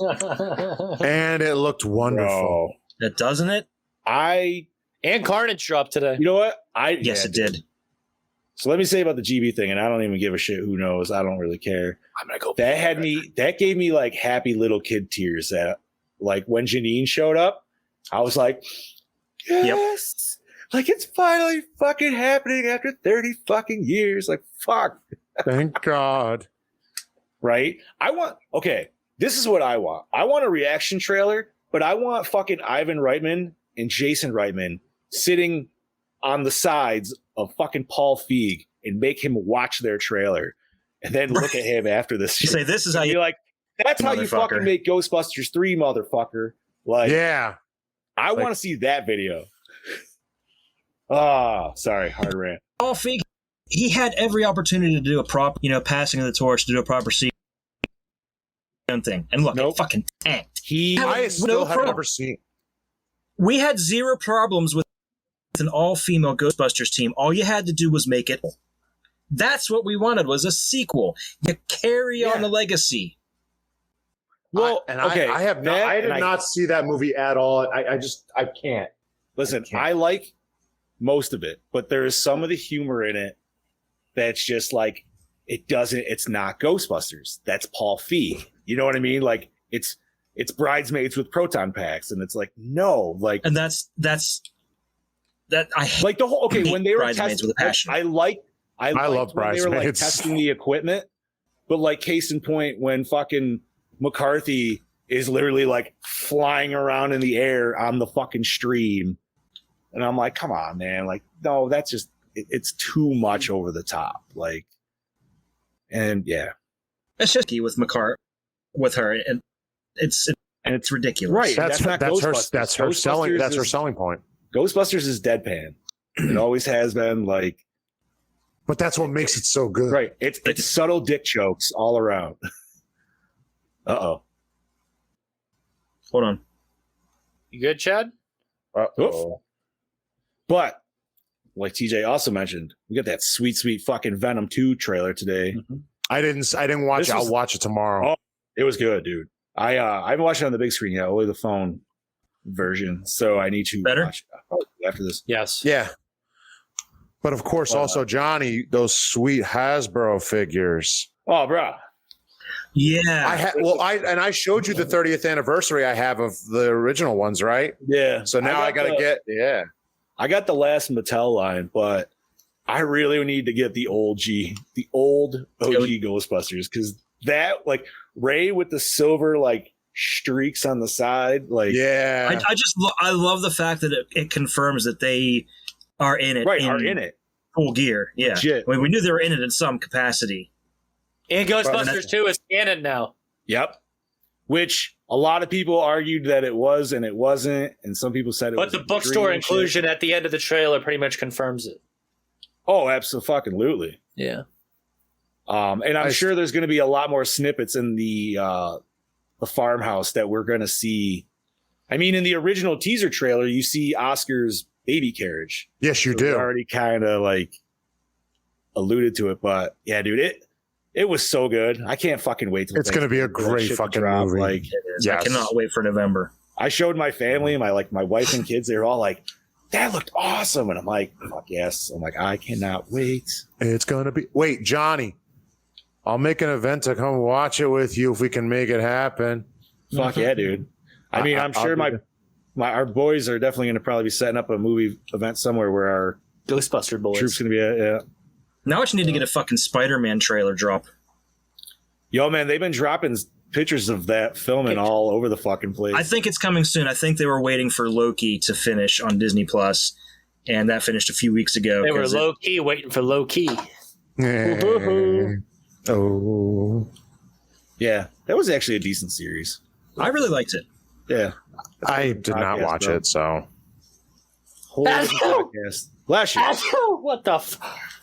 And it looked wonderful. It doesn't it? And Carnage dropped today. You know what? Yes, it did. So let me say about the GB thing, and I don't even give a shit who knows. I don't really care. I'm gonna go. That gave me like happy little kid tears. That like when Janine showed up, I was like, yes, like it's finally fucking happening after 30 fucking years. Like fuck. Thank God. Right? This is what I want. I want a reaction trailer, but I want fucking Ivan Reitman and Jason Reitman sitting on the sides of fucking Paul Feig and make him watch their trailer and then look at him after this. You say, this is how you like, that's how you fucking make Ghostbusters 3, motherfucker. Like, yeah. I want to see that video. Sorry, hard rant. Paul Feig, he had every opportunity to do a proper, passing of the torch, to do a proper thing. And look, it fucking tanked. I still have never seen. We had zero problems with an all-female Ghostbusters team. All you had to do was make it. That's what we wanted, was a sequel. You carry on the legacy. Well, I did not see that movie at all. I can't. Listen, I like most of it, but there is some of the humor in it that's just like, it's not Ghostbusters. That's Paul Feig. You know what I mean? Like it's Bridesmaids with proton packs, and it's like, no, like, and that's that I like the whole when they were Bridesmaids testing. with a passion. I love when they were like Bridesmaids. testing the equipment, but like case in point, when fucking McCarthy is literally like flying around in the air on the fucking stream, and I'm like, come on, man, like no, that's just it's too much over the top, like, and yeah, it's just with her, and it's ridiculous, right? That's her selling point. Ghostbusters is deadpan. It always has been, like, but that's what makes it so good, right? It's subtle dick jokes all around. Uh-oh. Hold on. You good, Chad? Uh-oh. But like TJ also mentioned, we got that sweet fucking Venom 2 trailer today. Mm-hmm. I didn't watch it. I'll watch it tomorrow. Oh, it was good, dude. I haven't watched it on the big screen yet, only the phone version. So I need to watch it after this. Yes. Yeah. But of course, also Johnny, those sweet Hasbro figures. Oh, bro. Yeah. I showed you the 30th anniversary I have of the original ones, right? Yeah. So now I got to get I got the last Mattel line, but I really need to get the old OG Ghostbusters, because that, like, Ray with the silver like streaks on the side, like, yeah. I love the fact that it confirms that they are in it, are in it full gear. Yeah, legit. I mean, we knew they were in it in some capacity. And Ghostbusters 2 is canon now. Yep. Which a lot of people argued that it was and it wasn't, and some people said it was. But the bookstore inclusion at the end of the trailer pretty much confirms it. Oh, absolutely. Yeah. And I'm sure there's going to be a lot more snippets in the farmhouse that we're going to see. I mean, in the original teaser trailer, you see Oscar's baby carriage. Yes, you do. Already kind of like alluded to it, but yeah, dude, it was so good. I can't fucking wait till it's going to be a great fucking movie. Like, yes. I cannot wait for November. I showed my family, my wife and kids. They were all like, "That looked awesome," and I'm like, "Fuck yes!" I'm like, I cannot wait. It's going to be. Wait, Johnny. I'll make an event to come watch it with you if we can make it happen. Fuck yeah, dude. I mean, I'm sure our boys are definitely going to probably be setting up a movie event somewhere where our Ghostbuster boys troops going to be at. Yeah. Now I just need to get a fucking Spider-Man trailer drop. Yo, man, they've been dropping pictures of that filming all over the fucking place. I think it's coming soon. I think they were waiting for Loki to finish on Disney Plus, and that finished a few weeks ago. They were low key waiting for low key. Oh, yeah, that was actually a decent series. I really liked it. Yeah, I did not watch it, so. Podcast. Bless you. What the?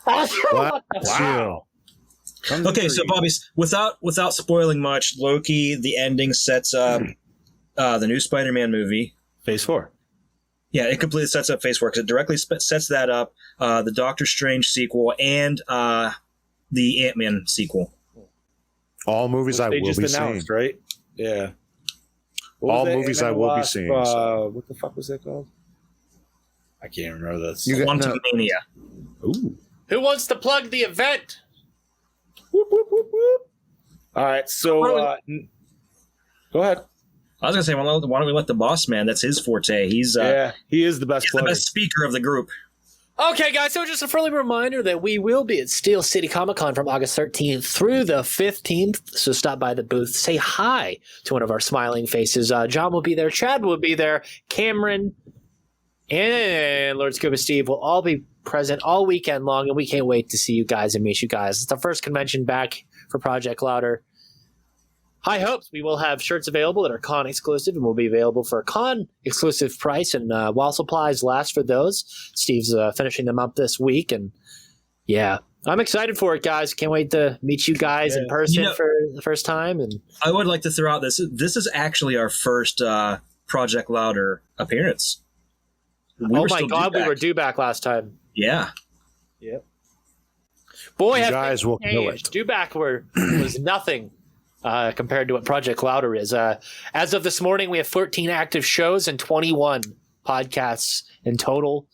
Wow. Okay, so Bobby, without spoiling much, Loki, the ending sets up the new Spider-Man movie. Phase 4. Yeah, it completely sets up Phase 4 because it directly sets that up. The Doctor Strange sequel and the Ant-Man sequel. All movies I will be seeing. Right? Yeah. All movies I will be seeing. What the fuck was that called? I can't remember that. Quantumania. Ooh. Who wants to plug the event? Whoop, whoop, whoop, whoop. All right, so go ahead. I was gonna say, why don't we let the boss man? That's his forte. He is the best. He's the best speaker of the group. Okay, guys, so just a friendly reminder that we will be at Steel City Comic Con from August 13th through the 15th. So stop by the booth, say hi to one of our smiling faces. John will be there, Chad will be there, Cameron, and Lord Scuba Steve will all be present all weekend long, and we can't wait to see you guys and meet you guys. It's the first convention back for Project Louder. High hopes. We will have shirts available that are con exclusive and will be available for a con exclusive price. And while supplies last for those, Steve's finishing them up this week. And yeah, I'm excited for it, guys. Can't wait to meet you guys in person for the first time. And I would like to throw out this. This is actually our first Project Louder appearance. Oh my God, we were due back last time. Yeah. Yep. Boy, you guys will kill it. Due back was nothing. Compared to what Project Louder is. As of this morning, we have 14 active shows and 21 podcasts in total.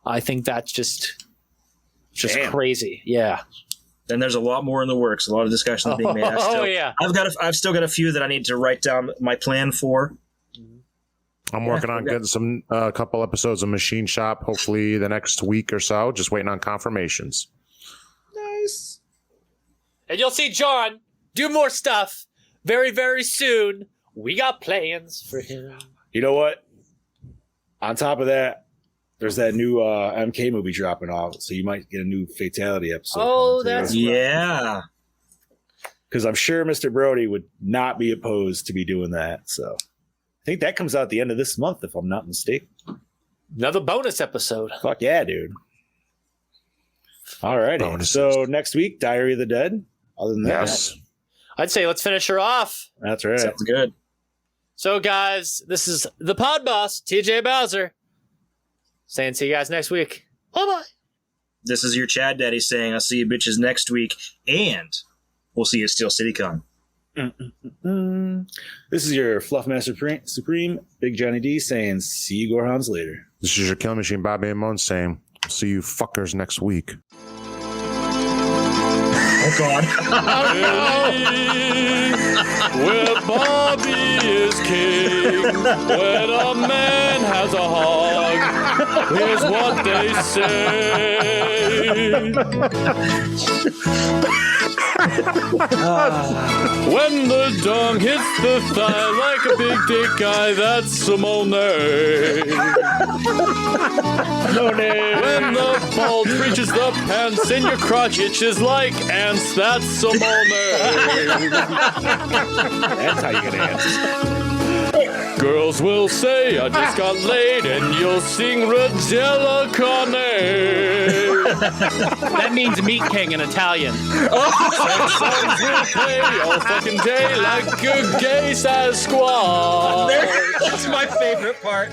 I think that's just crazy. Yeah. And there's a lot more in the works. A lot of discussions being made. Yeah. I've still got a few that I need to write down my plan for. I'm working on getting a couple episodes of Machine Shop, hopefully the next week or so. Just waiting on confirmations. Nice. And you'll see John do more stuff very, very soon. We got plans for him. You know what? On top of that, there's that new MK movie dropping off, so you might get a new Fatality episode. Oh, that's yeah. Because I'm sure Mr. Brody would not be opposed to be doing that. So I think that comes out at the end of this month, if I'm not mistaken. Another bonus episode. Fuck yeah, dude. All righty. So next week, Diary of the Dead. Other than that, I'd say let's finish her off. That's right. Sounds good. So, guys, this is the Pod Boss, TJ Bowser, saying see you guys next week. Bye-bye. This is your Chad Daddy saying I'll see you bitches next week, and we'll see you at Steel City Con. This is your Fluffmaster Supreme, Big Johnny D, saying see you Gorhams later. This is your Kill Machine, Bobby and Moan, saying see you fuckers next week. Oh, God. Where Bobby is king, when a man has a hog, here's what they say. When the dong hits the thigh like a big dick guy, that's Simone. When the bulge reaches the pants and your crotch itches like ants, that's Simone. That's how you get ants. Girls will say, I just got laid, and you'll sing Regella Carne. That means Meat King in Italian. Sex songs will play all fucking day like a gay Sasquatch. That's my favorite part.